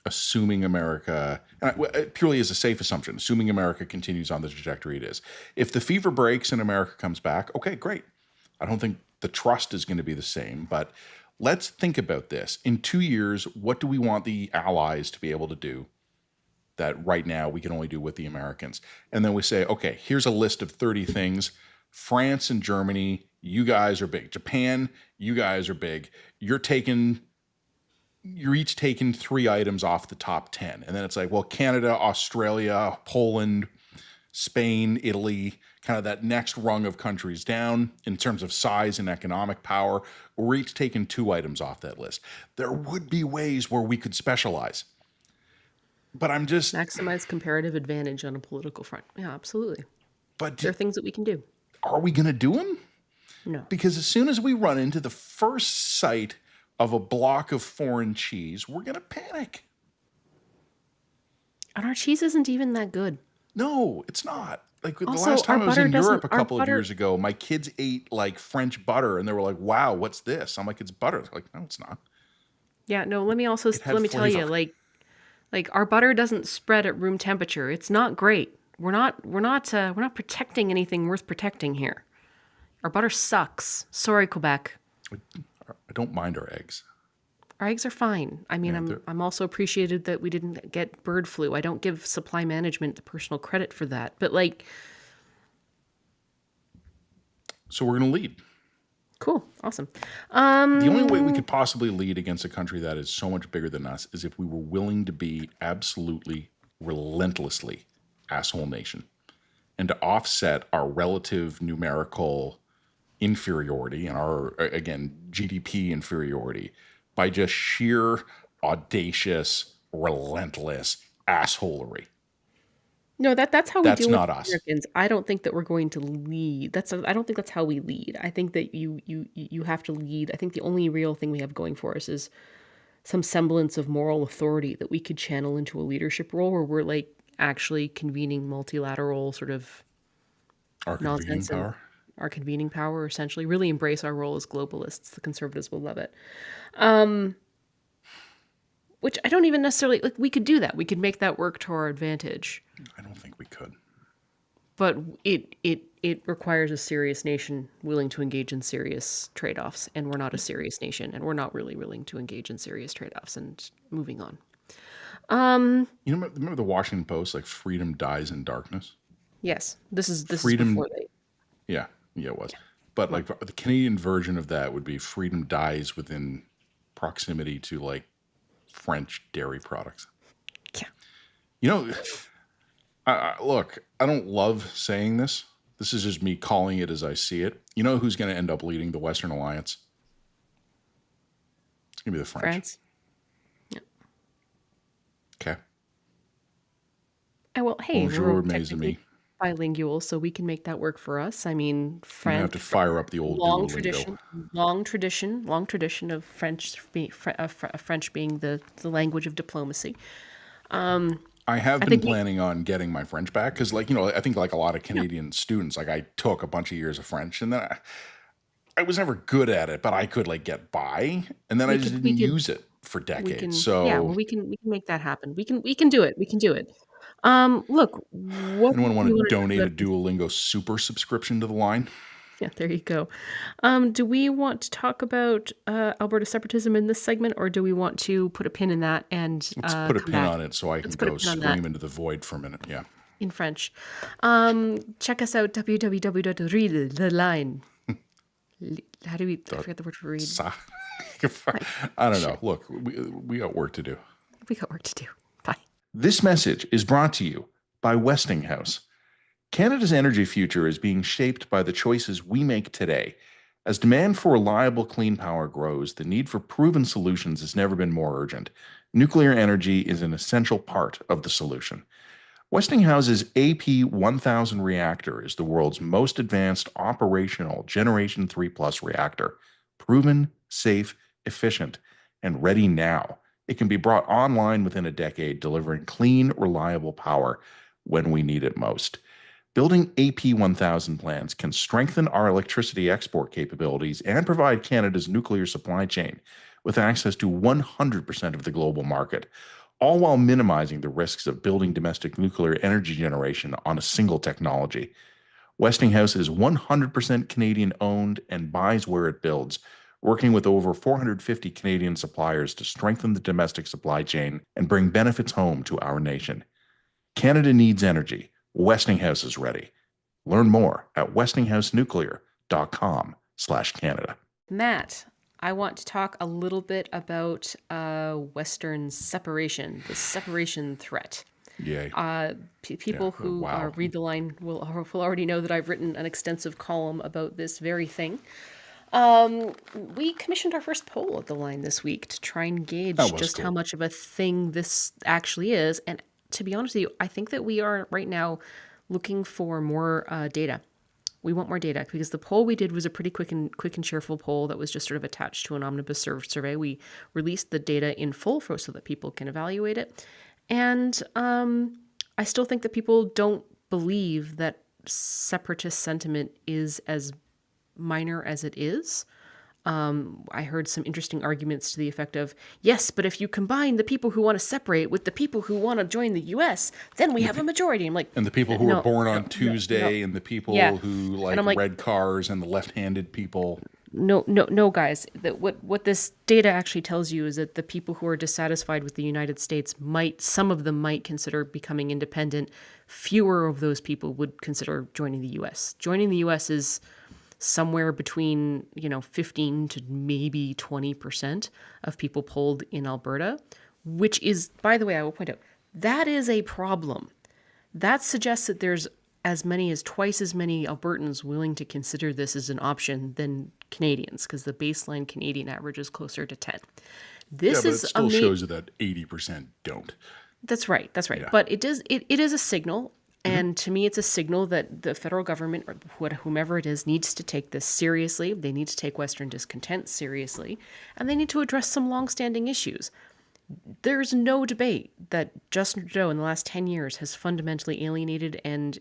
assuming America, purely as a safe assumption, assuming America continues on the trajectory it is. If the fever breaks and America comes back, okay, great. I don't think the trust is going to be the same, but let's think about this. In 2 years, what do we want the allies to be able to do that right now we can only do with the Americans? And then we say, okay, here's a list of 30 things. France and Germany, you guys are big. Japan, you guys are big. You're each taking 3 items off the top 10. And then it's like, well, Canada, Australia, Poland, Spain, Italy, kind of that next rung of countries down in terms of size and economic power. We're each taking 2 items off that list. There would be ways where we could specialize. But I'm just... maximize comparative advantage on a political front. Yeah, absolutely. But there are things that we can do. Are we going to do them? No. Because as soon as we run into the first sight of a block of foreign cheese, we're going to panic. And our cheese isn't even that good. No, it's not. Like the Also, last time our I was butter in Europe doesn't- a our couple of butter- years ago, my kids ate like French butter and they were like, wow, what's this? I'm like, it's butter. They're like, no, it's not. Yeah, no, let me had tell you, flavor. like our butter doesn't spread at room temperature. It's not great. We're not protecting anything worth protecting here. Our butter sucks. Sorry, Quebec. I don't mind our eggs. Our eggs are fine. I mean, Yeah, I'm also appreciated that we didn't get bird flu. I don't give supply management the personal credit for that. But like, So we're going to lead. Cool. Awesome. The only way we could possibly lead against a country that is so much bigger than us is if we were willing to be absolutely, relentlessly asshole nation, and to offset our relative numerical inferiority and our, again, GDP inferiority by just sheer, audacious, relentless assholery. No, that's how we That's deal with not us. Americans. I don't think that we're going to lead. I don't think that's how we lead. I think that you have to lead. I think the only real thing we have going for us is some semblance of moral authority that we could channel into a leadership role where we're like actually convening multilateral sort of Our convening nonsense and power. our convening power, essentially really embrace our role as globalists. The conservatives will love it. Which I don't even necessarily like. We could do that. We could make that work to our advantage. I don't think we could. But it requires a serious nation willing to engage in serious trade-offs, and we're not a serious nation, and we're not really willing to engage in serious trade-offs. And moving on. You know, remember the Washington Post, like freedom dies in darkness? Yes, this is Freedom- before they. Yeah, it was. But like the Canadian version of that would be freedom dies within proximity to like French dairy products. Yeah. You know, look, I don't love saying this. This is just me calling it as I see it. You know who's going to end up leading the Western Alliance? It's going to be the French. France. Yeah. Okay. Well, hey, Bonjour, we're mes technically amis. bilingual, so we can make that work for us. I mean, I'm going to French. have to fire up the old long Duolingo. tradition of French being the language of diplomacy. I have been think planning on getting my French back because, like, you know, I think like a lot of Canadian students, like I took a bunch of years of French and then I was never good at it, but I could like get by, and then I just didn't use it for we decades. can So yeah, well, we can make that happen. We can do it. We can do it. Look, what anyone do want you to want to talk donate a about this? Duolingo super subscription to the line? Yeah, there you go. Do we want to talk about Alberta separatism in this segment, or do we want to put a pin in that and Let's put a come pin back on it so I can Let's put a go pin on that. scream into the void for a minute. Yeah. in French? Check us out, www.readtheline. How do we? I forget the word for read. I don't know. Look, we got work to do. We got work to do. Bye. This message is brought to you by Westinghouse. Canada's energy future is being shaped by the choices we make today. As demand for reliable, clean power grows, the need for proven solutions has never been more urgent. Nuclear energy is an essential part of the solution. Westinghouse's AP1000 reactor is the world's most advanced operational Generation 3 Plus reactor. Proven, safe, efficient, and ready now. It can be brought online within a decade, delivering clean, reliable power when we need it most. Building AP1000 plants can strengthen our electricity export capabilities and provide Canada's nuclear supply chain with access to 100% of the global market, all while minimizing the risks of building domestic nuclear energy generation on a single technology. Westinghouse is 100% Canadian owned and buys where it builds, working with over 450 Canadian suppliers to strengthen the domestic supply chain and bring benefits home to our nation. Canada needs energy. Westinghouse is ready. Learn more at westinghousenuclear.com/Canada. Matt, I want to talk a little bit about Western separation, the separation threat. Yay. People who wow. read the line will already know that I've written an extensive column about this very thing. We commissioned our first poll at the line this week to try and gauge just how much of a thing this actually is. And to be honest with you, I think that we are right now looking for more data. We want more data because the poll we did was a pretty quick and cheerful poll that was just sort of attached to an omnibus survey. We released the data in full so that people can evaluate it. And I still think that people don't believe that separatist sentiment is as minor as it is. I heard some interesting arguments to the effect of, yes, but if you combine the people who want to separate with the people who want to join the U.S., then we have a majority. I'm like, and the people who were born on Tuesday and the people who like red cars and the left-handed people. No, guys. What this data actually tells you is that the people who are dissatisfied with the United States some of them might consider becoming independent. Fewer of those people would consider joining the U.S. Joining the U.S. is somewhere between, 15 to maybe 20% of people polled in Alberta, which is, by the way, I will point out, that is a problem. That suggests that there's as many as twice as many Albertans willing to consider this as an option than Canadians, because the baseline Canadian average is closer to 10. Yeah, but it still shows you that 80% don't. That's right. Yeah. But it is a signal. And to me, it's a signal that the federal government, or whomever it is, needs to take this seriously. They need to take Western discontent seriously. And they need to address some longstanding issues. There's no debate that Justin Trudeau in the last 10 years has fundamentally alienated and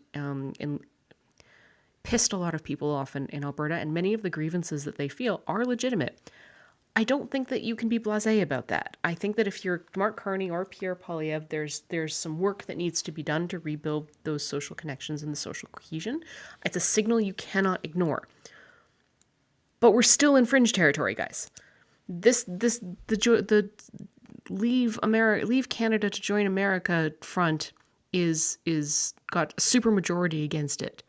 pissed a lot of people off in Alberta. And many of the grievances that they feel are legitimate. I don't think that you can be blasé about that. I think that if you're Mark Carney or Pierre Poilievre, there's some work that needs to be done to rebuild those social connections and the social cohesion. It's a signal you cannot ignore. But we're still in fringe territory, guys. The Leave Canada to Join America front is got a super majority against it.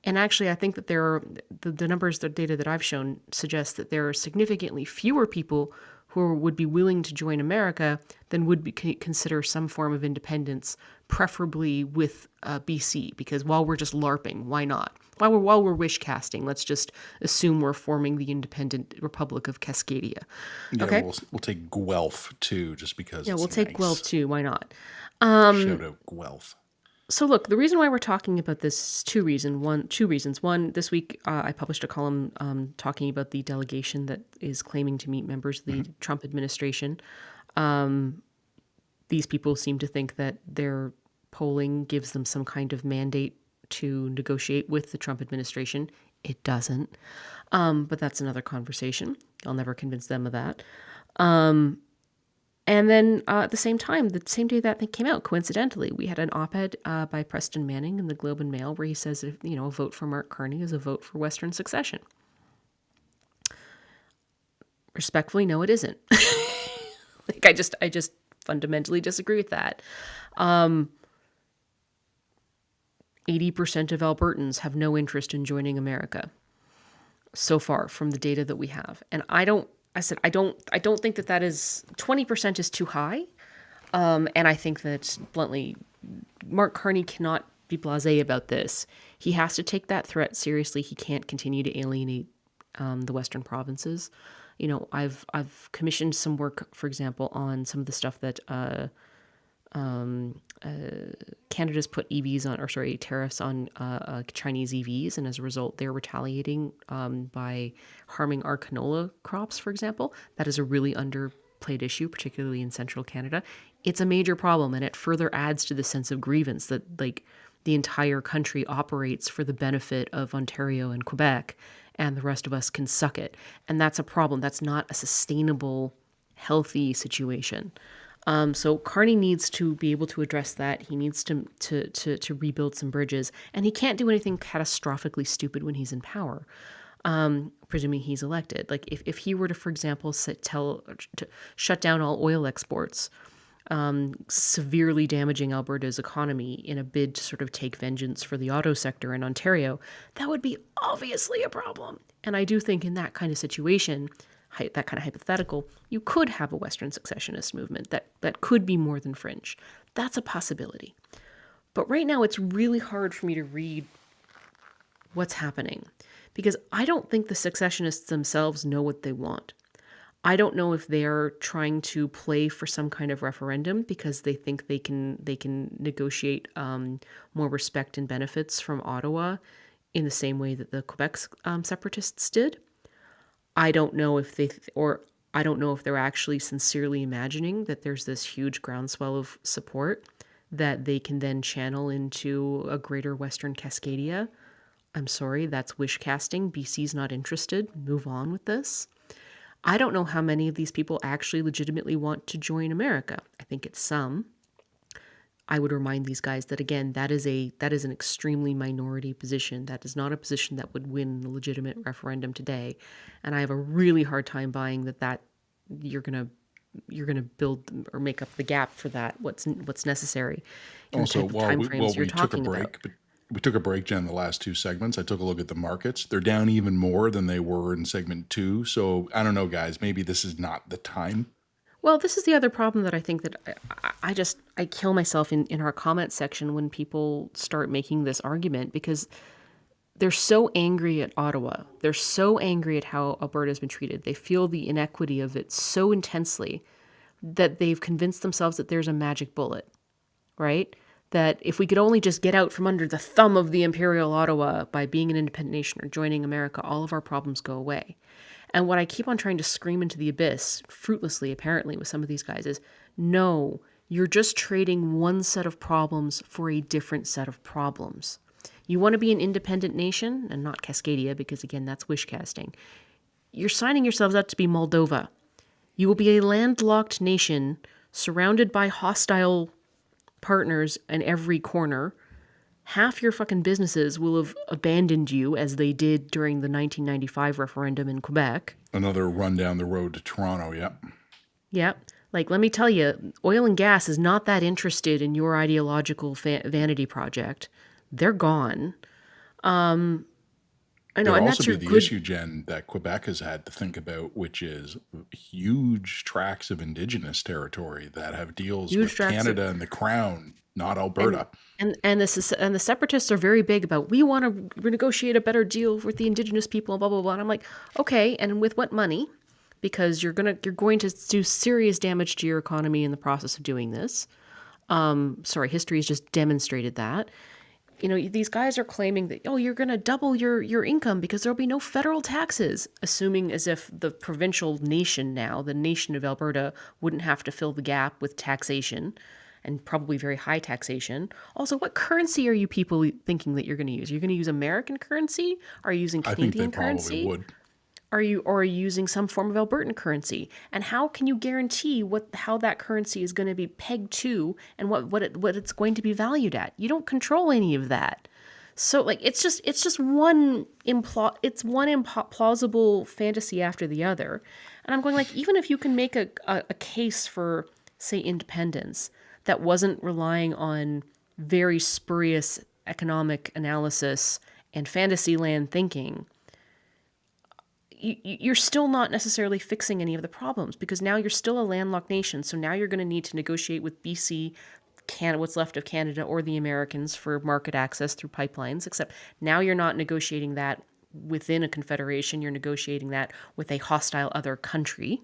And actually, I think that there are the numbers, the data that I've shown suggests that there are significantly fewer people who would be willing to join America than would consider some form of independence, preferably with BC. Because while we're just LARPing, why not? While we're wish casting, let's just assume we're forming the independent Republic of Cascadia. Yeah, okay, we'll take Guelph too, just because. Yeah, we'll take Guelph too. Why not? Shout out Guelph. So look, the reason why we're talking about this is two reasons. One, this week I published a column talking about the delegation that is claiming to meet members of the Trump administration. These people seem to think that their polling gives them some kind of mandate to negotiate with the Trump administration. It doesn't. But that's another conversation. I'll never convince them of that. And then at the same time, the same day that thing came out, coincidentally, we had an op-ed by Preston Manning in the Globe and Mail where he says, a vote for Mark Carney is a vote for Western succession. Respectfully, no, it isn't. I just fundamentally disagree with that. 80% of Albertans have no interest in joining America so far from the data that we have. And I don't think that is 20% is too high. And I think that bluntly, Mark Carney cannot be blasé about this. He has to take that threat seriously. He can't continue to alienate the Western provinces. I've commissioned some work, for example, on some of the stuff that Canada's put tariffs on Chinese EVs, and as a result, they're retaliating by harming our canola crops, for example. That is a really underplayed issue, particularly in central Canada. It's a major problem, and it further adds to the sense of grievance that the entire country operates for the benefit of Ontario and Quebec, and the rest of us can suck it. And that's a problem. That's not a sustainable, healthy situation. So Carney needs to be able to address that. He needs to rebuild some bridges, and he can't do anything catastrophically stupid when he's in power, presuming he's elected. Like if he were to, for example, shut down all oil exports, severely damaging Alberta's economy in a bid to sort of take vengeance for the auto sector in Ontario, that would be obviously a problem. And I do think in that kind of situation, that kind of hypothetical, you could have a Western successionist movement that could be more than fringe. That's a possibility. But right now, it's really hard for me to read what's happening because I don't think the successionists themselves know what they want. I don't know if they're trying to play for some kind of referendum because they think they can negotiate more respect and benefits from Ottawa in the same way that the Quebec separatists did. I don't know if they're actually sincerely imagining that there's this huge groundswell of support that they can then channel into a greater Western Cascadia. I'm sorry, that's wish casting. BC's not interested. Move on with this. I don't know how many of these people actually legitimately want to join America. I think it's some. I would remind these guys that, again, that is an extremely minority position. That is not a position that would win the legitimate referendum today. And I have a really hard time buying that you're gonna build or make up the gap for that. What's necessary in Also, the type of timeframes you're we took a talking break about. We took a break, Jen, the last two segments. I took a look at the markets. They're down even more than they were in segment 2. So I don't know, guys. Maybe this is not the time. Well, this is the other problem that I think that I kill myself in our comment section when people start making this argument, because they're so angry at Ottawa. They're so angry at how Alberta has been treated. They feel the inequity of it so intensely that they've convinced themselves that there's a magic bullet, right? That if we could only just get out from under the thumb of the Imperial Ottawa by being an independent nation or joining America, all of our problems go away. And what I keep on trying to scream into the abyss, fruitlessly apparently with some of these guys, is no, you're just trading one set of problems for a different set of problems. You want to be an independent nation, and not Cascadia, because again, that's wish casting. You're signing yourselves up to be Moldova. You will be a landlocked nation surrounded by hostile partners in every corner. Half your fucking businesses will have abandoned you, as they did during the 1995 referendum in Quebec. Another run down the road to Toronto, yep. Yep. Like, let me tell you, oil and gas is not that interested in your ideological vanity project. They're gone. I know, There'll and also that's be your the good... issue, Jen, that Quebec has had to think about, which is huge tracts of Indigenous territory that have deals Huge with tracts of- Canada and the Crown, not Alberta. And the separatists are very big about, we want to renegotiate a better deal with the Indigenous people, blah blah blah. And I'm like, okay, and with what money? Because you're going to do serious damage to your economy in the process of doing this. History has just demonstrated that. You know, these guys are claiming that, oh, you're going to double your income because there'll be no federal taxes, assuming as if the provincial nation now, the nation of Alberta, wouldn't have to fill the gap with taxation, and probably very high taxation. Also, what currency are you people thinking that you're going to use? You're going to use American currency? Are you using Canadian currency? I think they probably would. Are you using some form of Albertan currency? And how can you guarantee how that currency is going to be pegged to, and what it's going to be valued at? You don't control any of that. So like it's just one implausible fantasy after the other. And I'm going like, even if you can make a case for, say, independence that wasn't relying on very spurious economic analysis and fantasyland thinking, you're still not necessarily fixing any of the problems, because now you're still a landlocked nation. So now you're going to need to negotiate with BC, what's left of Canada, or the Americans for market access through pipelines, except now you're not negotiating that within a confederation. You're negotiating that with a hostile other country.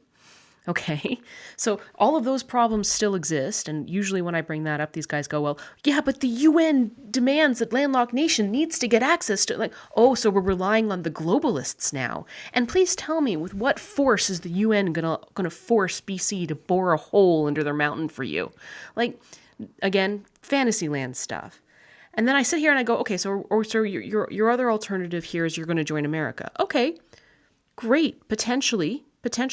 Okay, so all of those problems still exist, and usually when I bring that up, these guys go, well, yeah, but the UN demands that landlocked nation needs to get access to, like, oh, so we're relying on the globalists now. And please tell me, with what force is the UN gonna force BC to bore a hole under their mountain for you? Like, again, Fantasyland stuff. And then I sit here and I go, okay, so your other alternative here is you're going to join America. Okay, great, potentially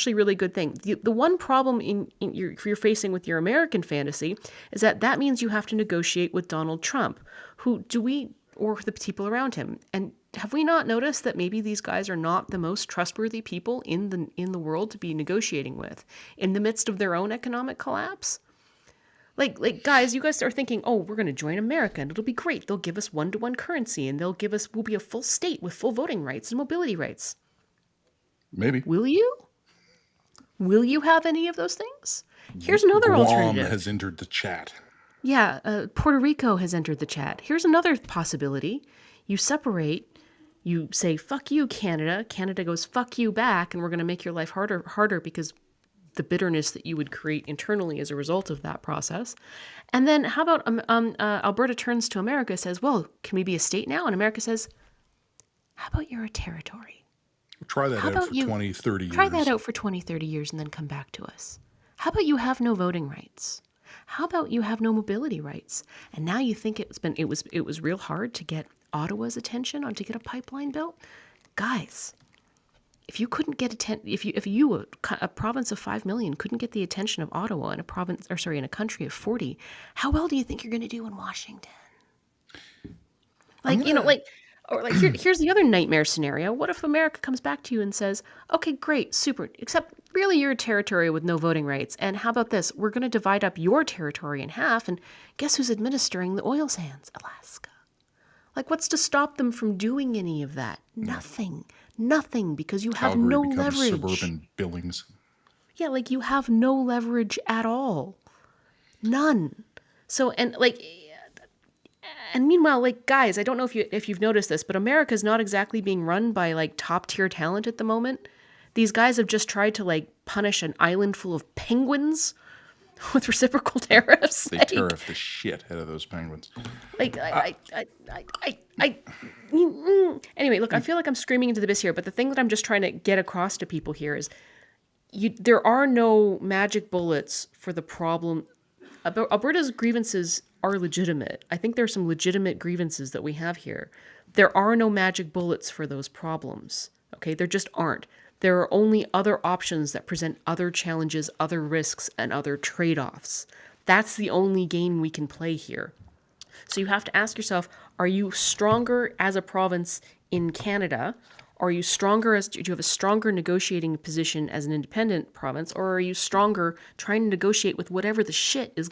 really good thing. The one problem you're facing with your American fantasy is that means you have to negotiate with Donald Trump, or the people around him. And have we not noticed that maybe these guys are not the most trustworthy people in the world to be negotiating with in the midst of their own economic collapse? Like guys, you guys are thinking, oh, we're going to join America and it'll be great. They'll give us one-to-one currency and we'll be a full state with full voting rights and mobility rights. Maybe. Will you? Will you have any of those things? Here's another alternative. Guam has entered the chat. Yeah, Puerto Rico has entered the chat. Here's another possibility. You separate. You say, fuck you, Canada. Canada goes, fuck you back, and we're going to make your life harder because the bitterness that you would create internally as a result of that process. And then how about Alberta turns to America, says, well, can we be a state now? And America says, how about you're a territory? Try that out for 20, 30 years. Try that out for 20, 30 years and then come back to us. How about you have no voting rights? How about you have no mobility rights? And now you think it was real hard to get Ottawa's attention to get a pipeline built? Guys, if you couldn't get a province of 5 million couldn't get the attention of Ottawa in a country of 40, how well do you think you're going to do in Washington? Here's the other nightmare scenario. What if America comes back to you and says, okay, great, super, except really you're a territory with no voting rights. And how about this? We're going to divide up your territory in half, and guess who's administering the oil sands? Alaska. Like, what's to stop them from doing any of that? Nothing. Nothing, because you have Calgary no becomes leverage. suburban Billings. Yeah, like you have no leverage at all. None. So, and meanwhile, like, guys, I don't know if you've noticed this, but America's not exactly being run by like top tier talent at the moment. These guys have just tried to like punish an island full of penguins with reciprocal tariffs. They tariff the shit out of those penguins. Like anyway, look, I feel like I'm screaming into the abyss here, but the thing that I'm just trying to get across to people here is there are no magic bullets for the problem. Alberta's grievances are legitimate. I think there are some legitimate grievances that we have here. There are no magic bullets for those problems. Okay, there just aren't. There are only other options that present other challenges, other risks, and other trade-offs. That's the only game we can play here. So you have to ask yourself, are you stronger as a province in Canada? Are you stronger do you have a stronger negotiating position as an independent province, or are you stronger trying to negotiate with whatever the shit is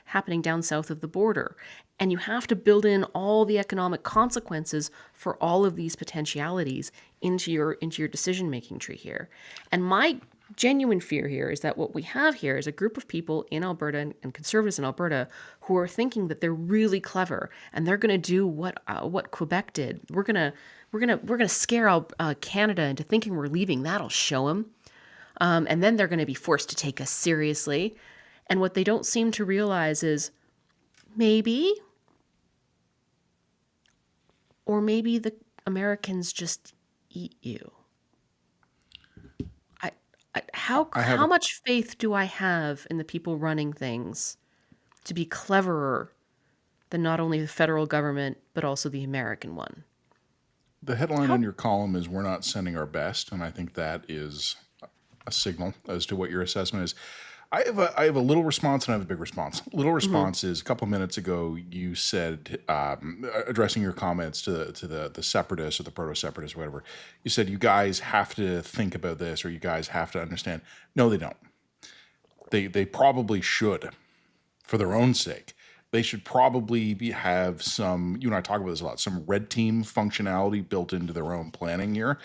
happening down south of the border? And you have to build in all the economic consequences for all of these potentialities into your decision-making tree here. And my genuine fear here is that what we have here is a group of people in Alberta and conservatives in Alberta who are thinking that they're really clever and they're going to do what Quebec did. We're gonna scare Canada into thinking we're leaving. That'll show them, and then they're going to be forced to take us seriously. And what they don't seem to realize is maybe the Americans just eat you. How much faith do I have in the people running things to be cleverer than not only the federal government, but also the American one? The headline on your column is "We're not sending our best," and I think that is a signal as to what your assessment is. I have a little response and I have a big response. Little response is a couple of minutes ago you said, addressing your comments to the separatists or the proto-separatists or whatever, you said you guys have to think about this or you guys have to understand. No, they don't. They probably should, for their own sake. They should probably have some, you and I talk about this a lot, some red team functionality built into their own planning here.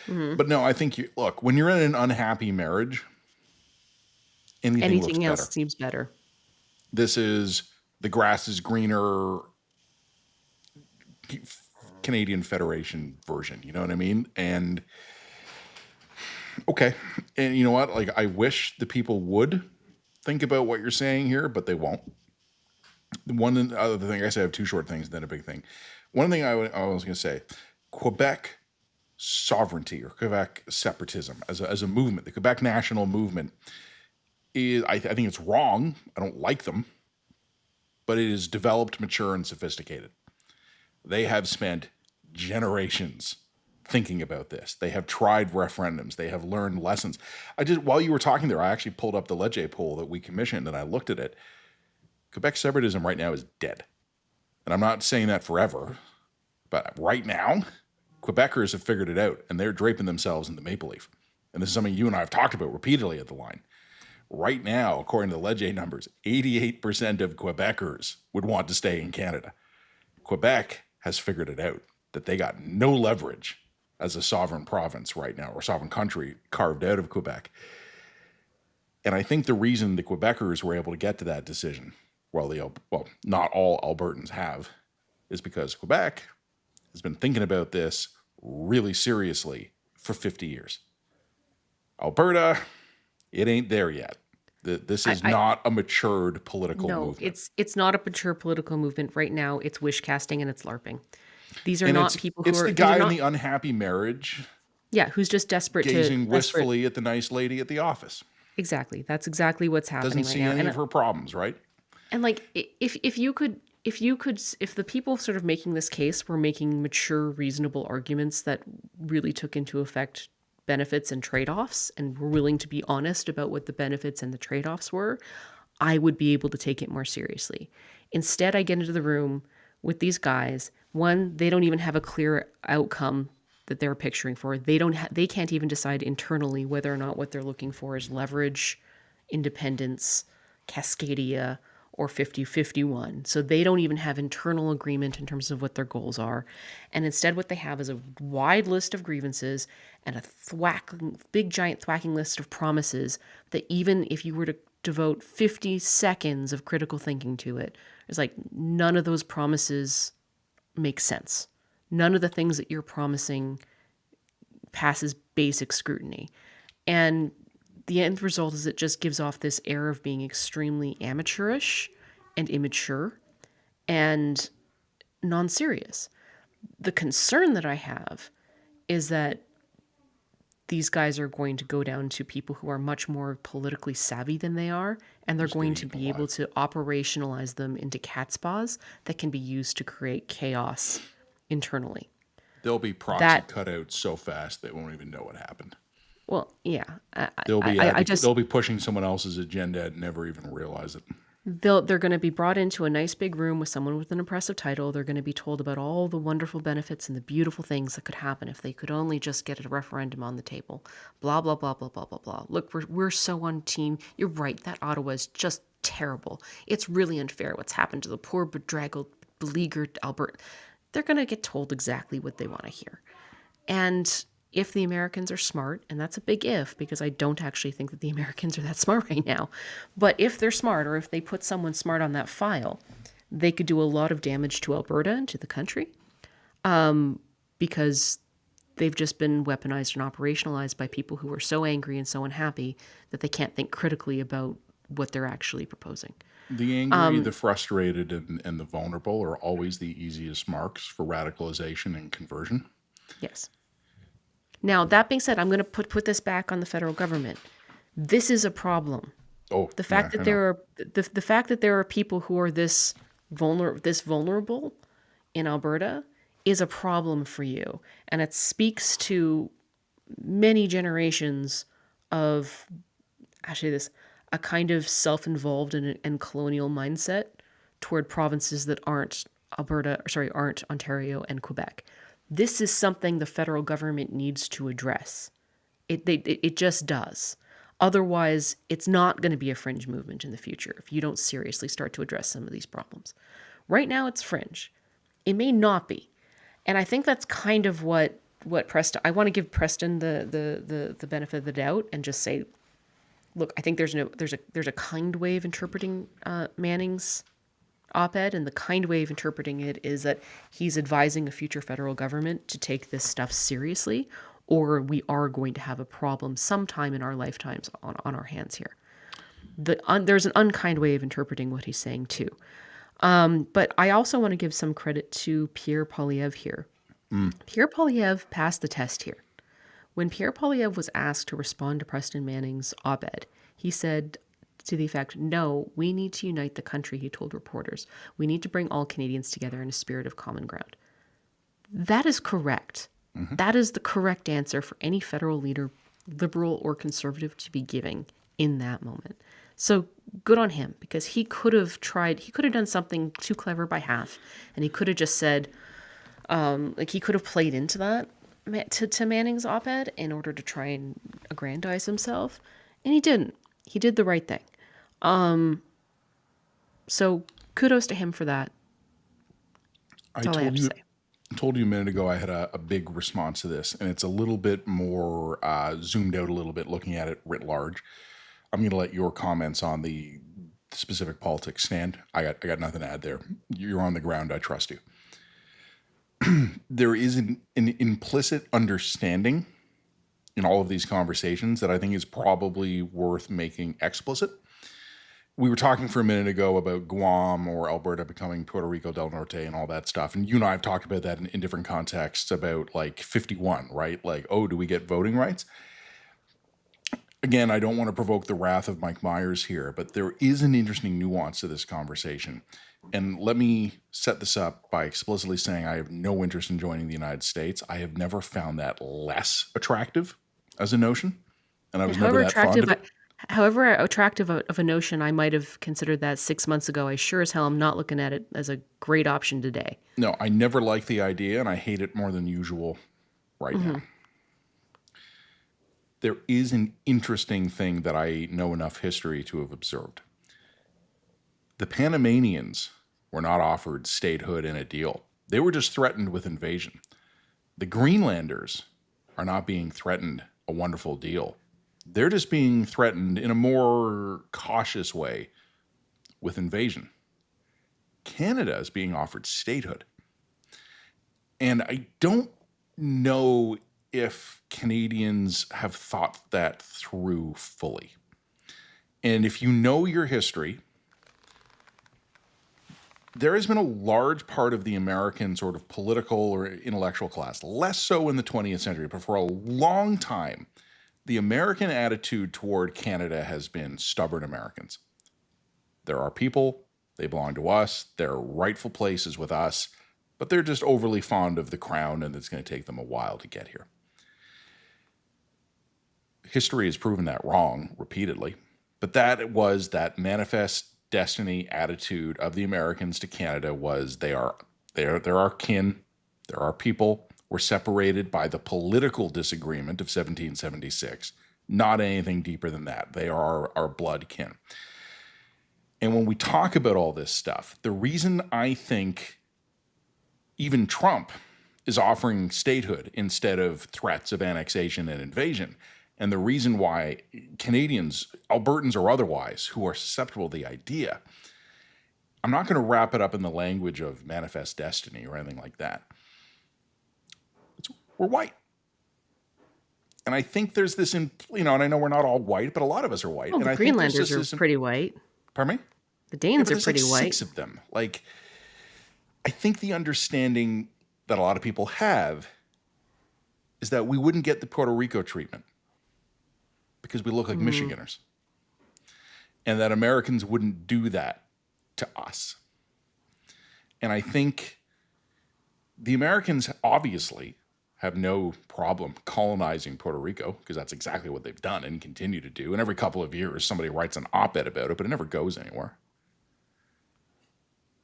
But no, I think look, when you're in an unhappy marriage, anything else better. Seems better. This is the grass is greener Canadian Federation version. You know what I mean? And okay. And you know what? Like, I wish the people would think about what you're saying here, but they won't. One other thing, I guess I have two short things, then a big thing. One thing I was going to say, Quebec sovereignty or Quebec separatism as a movement, the Quebec national movement, is I think it's wrong. I don't like them, but it is developed, mature, and sophisticated. They have spent generations thinking about this. They have tried referendums. They have learned lessons. While you were talking there, I actually pulled up the Leger poll that we commissioned and I looked at it. Quebec separatism right now is dead. And I'm not saying that forever, but right now, Quebecers have figured it out and they're draping themselves in the maple leaf. And this is something you and I have talked about repeatedly at the line. Right now, according to the Leger numbers, 88% of Quebecers would want to stay in Canada. Quebec has figured it out, that they got no leverage as a sovereign province right now, or sovereign country carved out of Quebec. And I think the reason the Quebecers were able to get to that decision, well, not all Albertans have, is because Quebec has been thinking about this really seriously for 50 years. Alberta, it ain't there yet. This is not a matured political movement. No, it's not a mature political movement right now. It's wish casting and it's LARPing. These are not people who are... It's the guy in the unhappy marriage. Yeah, who's just desperate gazing wistfully at the nice lady at the office. Exactly. That's exactly what's happening right now. Doesn't see any of her problems, right? And like, if the people sort of making this case were making mature, reasonable arguments that really took into effect benefits and trade-offs and were willing to be honest about what the benefits and the trade-offs were, I would be able to take it more seriously. Instead, I get into the room with these guys. One, they don't even have a clear outcome that they're picturing for. They can't even decide internally whether or not what they're looking for is leverage, independence, Cascadia, or 50-51. So they don't even have internal agreement in terms of what their goals are. And instead what they have is a wide list of grievances and a big giant thwacking list of promises that even if you were to devote 50 seconds of critical thinking to it, it's like none of those promises make sense. None of the things that you're promising passes basic scrutiny. And the end result is it just gives off this air of being extremely amateurish and immature and non-serious. The concern that I have is that these guys are going to go down to people who are much more politically savvy than they are, and they're going to be able to operationalize them into cat's paws that can be used to create chaos internally. They'll be proxy cut out so fast they won't even know what happened. Well, yeah. They'll be pushing someone else's agenda and never even realize it. They're going to be brought into a nice big room with someone with an impressive title. They're going to be told about all the wonderful benefits and the beautiful things that could happen if they could only just get a referendum on the table. Blah, blah, blah, blah, blah, blah, blah. Look, we're so on team. You're right. That Ottawa is just terrible. It's really unfair what's happened to the poor, bedraggled, beleaguered Alberta. They're going to get told exactly what they want to hear. And if the Americans are smart, and that's a big if, because I don't actually think that the Americans are that smart right now, but if they're smart, or if they put someone smart on that file, they could do a lot of damage to Alberta and to the country, because they've just been weaponized and operationalized by people who are so angry and so unhappy that they can't think critically about what they're actually proposing. The angry, the frustrated, and the vulnerable are always the easiest marks for radicalization and conversion. Yes. Now, that being said, I'm going to put this back on the federal government. This is a problem. Oh, the fact that there are people who are this vulnerable in Alberta is a problem for you, and it speaks to many generations of a kind of self-involved and colonial mindset toward provinces that aren't Ontario and Quebec. This is something the federal government needs to address. It just does. Otherwise, it's not going to be a fringe movement in the future if you don't seriously start to address some of these problems. Right now, it's fringe. It may not be. And I think that's kind of what Preston... I want to give Preston the benefit of the doubt and just say, look, I think there's a kind way of interpreting Manning's op-ed, and the kind way of interpreting it is that he's advising a future federal government to take this stuff seriously, or we are going to have a problem sometime in our lifetimes on our hands here. There's an unkind way of interpreting what he's saying too. But I also want to give some credit to Pierre Poilievre here. Pierre Poilievre passed the test here. When Pierre Poilievre was asked to respond to Preston Manning's op-ed, he said to the effect, no, we need to unite the country, he told reporters. We need to bring all Canadians together in a spirit of common ground. That is correct. Mm-hmm. That is the correct answer for any federal leader, liberal or conservative, to be giving in that moment. So good on him, because he could have done something too clever by half, and he could have just said, he could have played into that to Manning's op-ed in order to try and aggrandize himself, and he didn't. He did the right thing. So kudos to him for that. That's all I have to say. I told you a minute ago I had a big response to this, and it's a little bit more zoomed out a little bit, looking at it writ large. I'm going to let your comments on the specific politics stand. I got nothing to add there. You're on the ground. I trust you. There is an implicit understanding in all of these conversations that I think is probably worth making explicit. We were talking for a minute ago about Guam or Alberta becoming Puerto Rico del Norte and all that stuff. And you and I have talked about that in different contexts about like 51, right? Like, oh, do we get voting rights? Again, I don't want to provoke the wrath of Mike Myers here, but there is an interesting nuance to this conversation. And let me set this up by explicitly saying I have no interest in joining the United States. I have never found that less attractive as a notion. And I was never that fond of it. However attractive of a notion I might have considered that 6 months ago, I sure as hell am not looking at it as a great option today. No, I never liked the idea, and I hate it more than usual right now. There is an interesting thing that I know enough history to have observed. The Panamanians were not offered statehood in a deal. They were just threatened with invasion. The Greenlanders are not being threatened a wonderful deal. They're just being threatened in a more cautious way with invasion. Canada is being offered statehood. And I don't know if Canadians have thought that through fully. And if you know your history, there has been a large part of the American sort of political or intellectual class, less so in the 20th century, but for a long time, the American attitude toward Canada has been stubborn Americans. They're our people, they belong to us, their rightful place is with us, but they're just overly fond of the crown and it's going to take them a while to get here. History has proven that wrong repeatedly, but that manifest destiny attitude of the Americans to Canada was they're our kin, they're our people. We're separated by the political disagreement of 1776, not anything deeper than that. They are our blood kin. And when we talk about all this stuff, the reason I think even Trump is offering statehood instead of threats of annexation and invasion, and the reason why Canadians, Albertans or otherwise, who are susceptible to the idea, I'm not going to wrap it up in the language of manifest destiny or anything like that. We're white. And I think there's this, and I know we're not all white, but a lot of us are white. Well, and the I Greenlanders think are pretty white. Pardon me? The Danes are pretty white. 6 of them. Like, I think the understanding that a lot of people have is that we wouldn't get the Puerto Rico treatment because we look like Michiganders. And that Americans wouldn't do that to us. And I think the Americans obviously have no problem colonizing Puerto Rico because that's exactly what they've done and continue to do. And every couple of years, somebody writes an op-ed about it, but it never goes anywhere.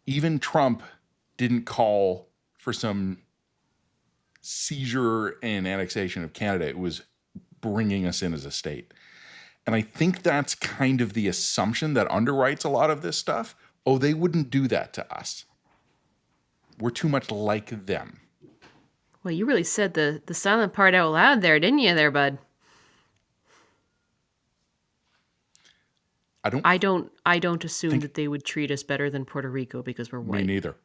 Even Trump didn't call for some seizure and annexation of Canada. It was bringing us in as a state. And I think that's kind of the assumption that underwrites a lot of this stuff. Oh, they wouldn't do that to us. We're too much like them. Well, you really said the silent part out loud there, didn't you there, bud? I don't assume that they would treat us better than Puerto Rico because we're white. Me neither.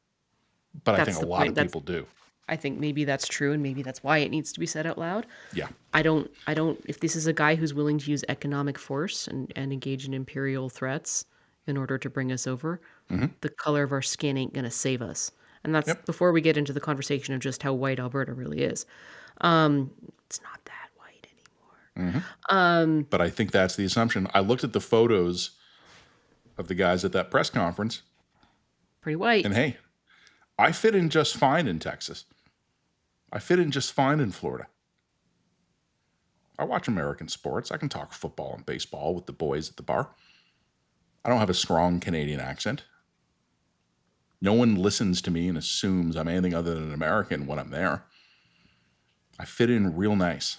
But I think a lot of people do. I think maybe that's true, and maybe that's why it needs to be said out loud. Yeah. I don't. If this is a guy who's willing to use economic force and engage in imperial threats in order to bring us over, the color of our skin ain't gonna save us. And that's before we get into the conversation of just how white Alberta really is. It's not that white anymore. But I think that's the assumption. I looked at the photos of the guys at that press conference. Pretty white. And hey, I fit in just fine in Texas. I fit in just fine in Florida. I watch American sports. I can talk football and baseball with the boys at the bar. I don't have a strong Canadian accent. No one listens to me and assumes I'm anything other than an American when I'm there. I fit in real nice.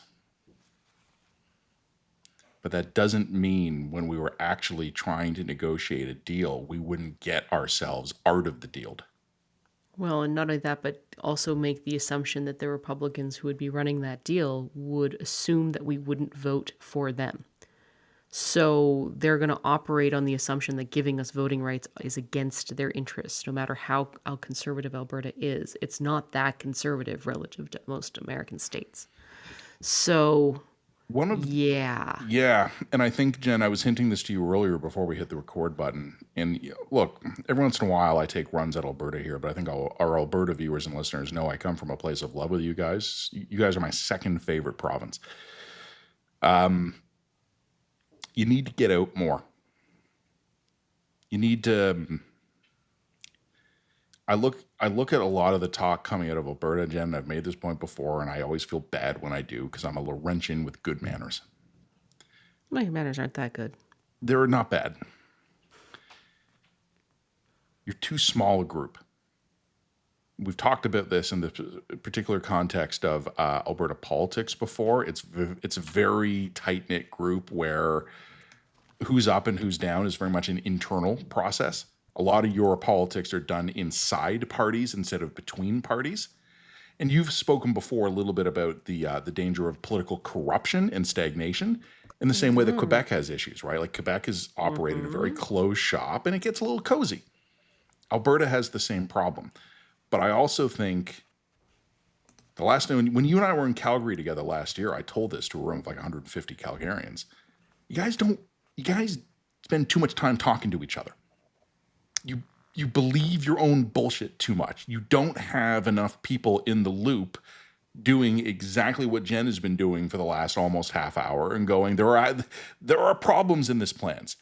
But that doesn't mean when we were actually trying to negotiate a deal, we wouldn't get ourselves out of the deal. Well, and not only that, but also make the assumption that the Republicans who would be running that deal would assume that we wouldn't vote for them. So they're going to operate on the assumption that giving us voting rights is against their interests, no matter how conservative Alberta is. It's not that conservative relative to most American states. So, Yeah. And I think, Jen, I was hinting this to you earlier before we hit the record button. And look, every once in a while I take runs at Alberta here, but I think our Alberta viewers and listeners know I come from a place of love with you guys. You guys are my second favorite province. You need to get out more. You need to. I look at a lot of the talk coming out of Alberta, Jen. I've made this point before, and I always feel bad when I do because I'm a Laurentian with good manners. My manners aren't that good. They're not bad. You're too small a group. We've talked about this in the particular context of Alberta politics before. It's a very tight-knit group where who's up and who's down is very much an internal process. A lot of your politics are done inside parties instead of between parties. And you've spoken before a little bit about the danger of political corruption and stagnation in the same way that Quebec has issues, right? Like Quebec is operated a very closed shop and it gets a little cozy. Alberta has the same problem. But I also think the last time when you and I were in Calgary together last year, I told this to a room of like 150 Calgarians. You guys spend too much time talking to each other. You believe your own bullshit too much. You don't have enough people in the loop doing exactly what Jen has been doing for the last almost half hour and going, there are problems in this plans.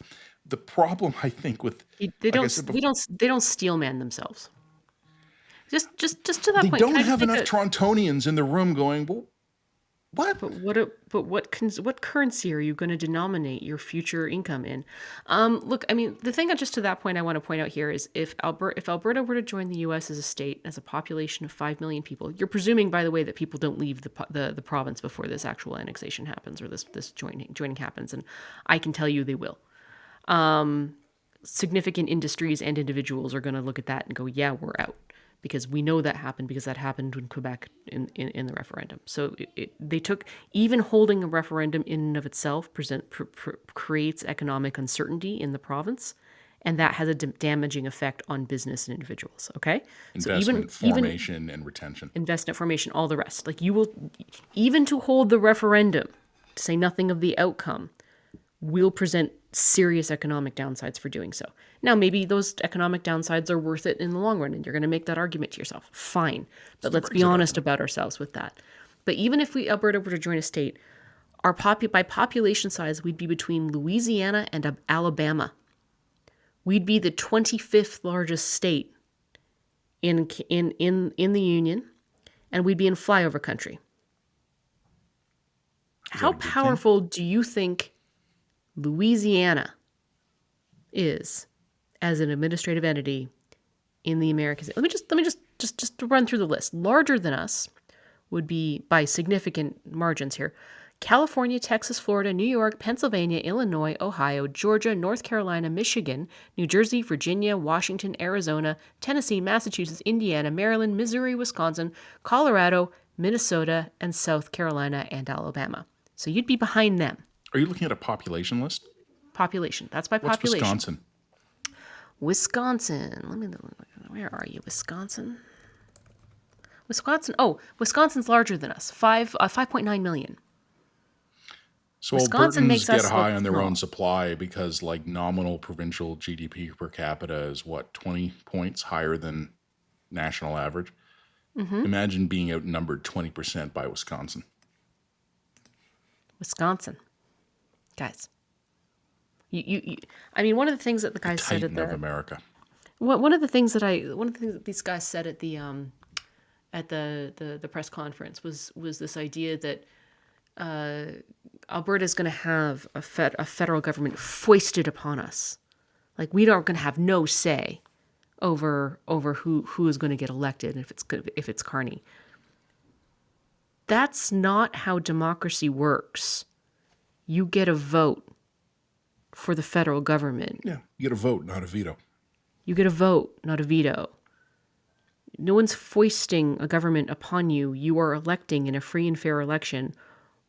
The problem, I think, with they don't steelman themselves. Just to that they point, don't have enough Torontonians in the room going, well, what? But what currency are you going to denominate your future income in? Look, I mean, the thing just to that point I want to point out here is if Alberta were to join the U.S. as a state, as a population of 5 million people, you're presuming, by the way, that people don't leave the province before this actual annexation happens or this joining happens, and I can tell you they will. Significant industries and individuals are going to look at that and go, yeah, we're out. Because we know that happened because that happened in Quebec in the referendum. So they took, even holding a referendum in and of itself creates economic uncertainty in the province, and that has a damaging effect on business and individuals, okay? Investment formation and retention. Investment formation, all the rest. Like you will, even to hold the referendum, to say nothing of the outcome, will present serious economic downsides for doing so. Now, maybe those economic downsides are worth it in the long run, and you're going to make that argument to yourself. Fine. But let's be honest about ourselves with that. But even if Alberta were to join a state, by population size, we'd be between Louisiana and Alabama. We'd be the 25th largest state in the Union, and we'd be in flyover country. How powerful do you think Louisiana is as an administrative entity in the Americas? Let me just run through the list. Larger than us would be, by significant margins here, California, Texas, Florida, New York, Pennsylvania, Illinois, Ohio, Georgia, North Carolina, Michigan, New Jersey, Virginia, Washington, Arizona, Tennessee, Massachusetts, Indiana, Maryland, Missouri, Wisconsin, Colorado, Minnesota, and South Carolina and Alabama. So you'd be behind them. Are you looking at a population list? Population. That's by What's population. Wisconsin? Wisconsin. Let me look. Where are you, Wisconsin? Oh, Wisconsin's larger than us. 5.9 million. So Wisconsin Albertans get high on their own supply because like nominal provincial GDP per capita is what, 20 points higher than national average? Mm-hmm. Imagine being outnumbered 20% by Wisconsin. Wisconsin. Guys, I mean, one of the things that the guys said at the of America. One of the things that these guys said at the press conference was this idea that Alberta is going to have a federal government foisted upon us, like we aren't going to have no say over who is going to get elected if it's Carney. That's not how democracy works. You get a vote for the federal government. Yeah, you get a vote, not a veto. You get a vote, not a veto. No one's foisting a government upon you. You are electing in a free and fair election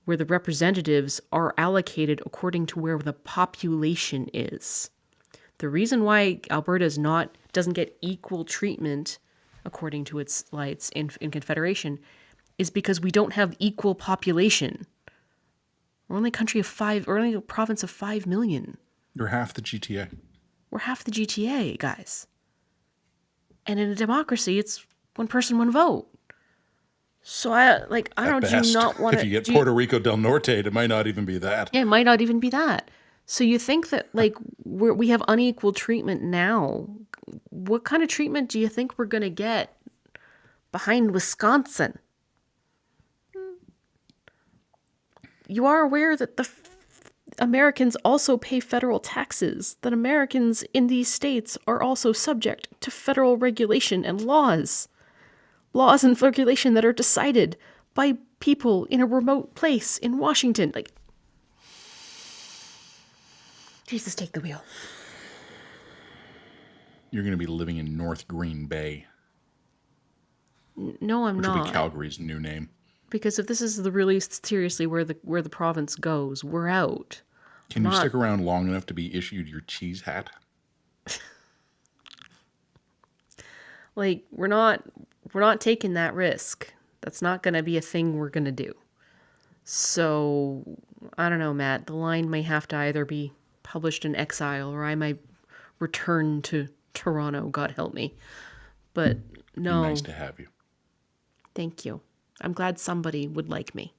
where the representatives are allocated according to where the population is. The reason why Alberta doesn't get equal treatment according to its lights in Confederation is because we don't have equal population. We're only a province of 5 million. You're half the GTA. We're half the GTA, guys. And in a democracy, it's one person, one vote. So I don't do not want to. If you get Puerto Rico del Norte, it might not even be that. Yeah, it might not even be that. So you think that we have unequal treatment now? What kind of treatment do you think we're going to get behind Wisconsin? You are aware that the Americans also pay federal taxes, that Americans in these states are also subject to federal regulation and laws and regulation that are decided by people in a remote place in Washington. Jesus, take the wheel. You're going to be living in North Green Bay, No, I'm which will be not. Calgary's new name. Because if this is the really seriously where the province goes, we're out. Can you Not stick around long enough to be issued your cheese hat? like we're not taking that risk. That's not going to be a thing we're going to do. So, I don't know, Matt. The line may have to either be published in exile or I might return to Toronto, God help me. But no, Nice to have you. thank you. I'm glad somebody would like me.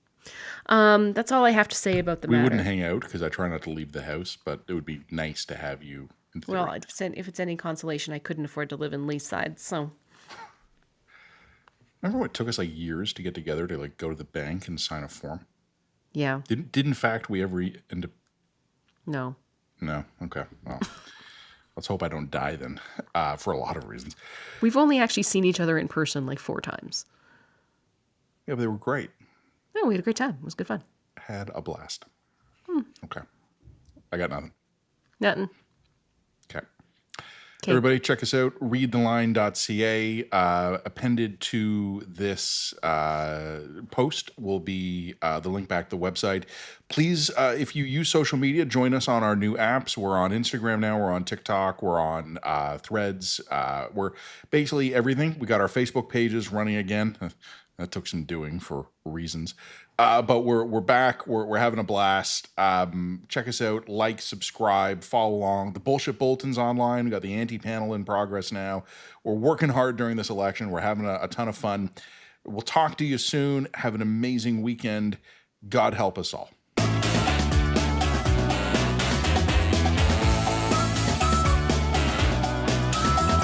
That's all I have to say about the We matter. wouldn't hang out because I try not to leave the house, but it would be nice to have you in theory. Well, if it's any consolation, I couldn't afford to live in Leaside, so Remember what took us like years to get together to like go to the bank and sign a form? yeah, Did in fact we ever end up? no. No. Okay. Well, let's hope I don't die then, for a lot of reasons. We've only actually seen each other in person like 4 times. Yeah, but they were great. No, we had a great time. It was good fun. Had a blast. Okay. I got nothing. Nothing. Okay. 'Kay. Everybody, check us out. Readtheline.ca. Appended to this post will be the link back to the website. Please, if you use social media, join us on our new apps. We're on Instagram now. We're on TikTok. We're on Threads. We're basically everything. We got our Facebook pages running again. That took some doing for reasons. But we're back. We're having a blast. Check us out. Like, subscribe, follow along. The Bullshit Bulletin's online. We got the anti-panel in progress now. We're working hard during this election. We're having a ton of fun. We'll talk to you soon. Have an amazing weekend. God help us all.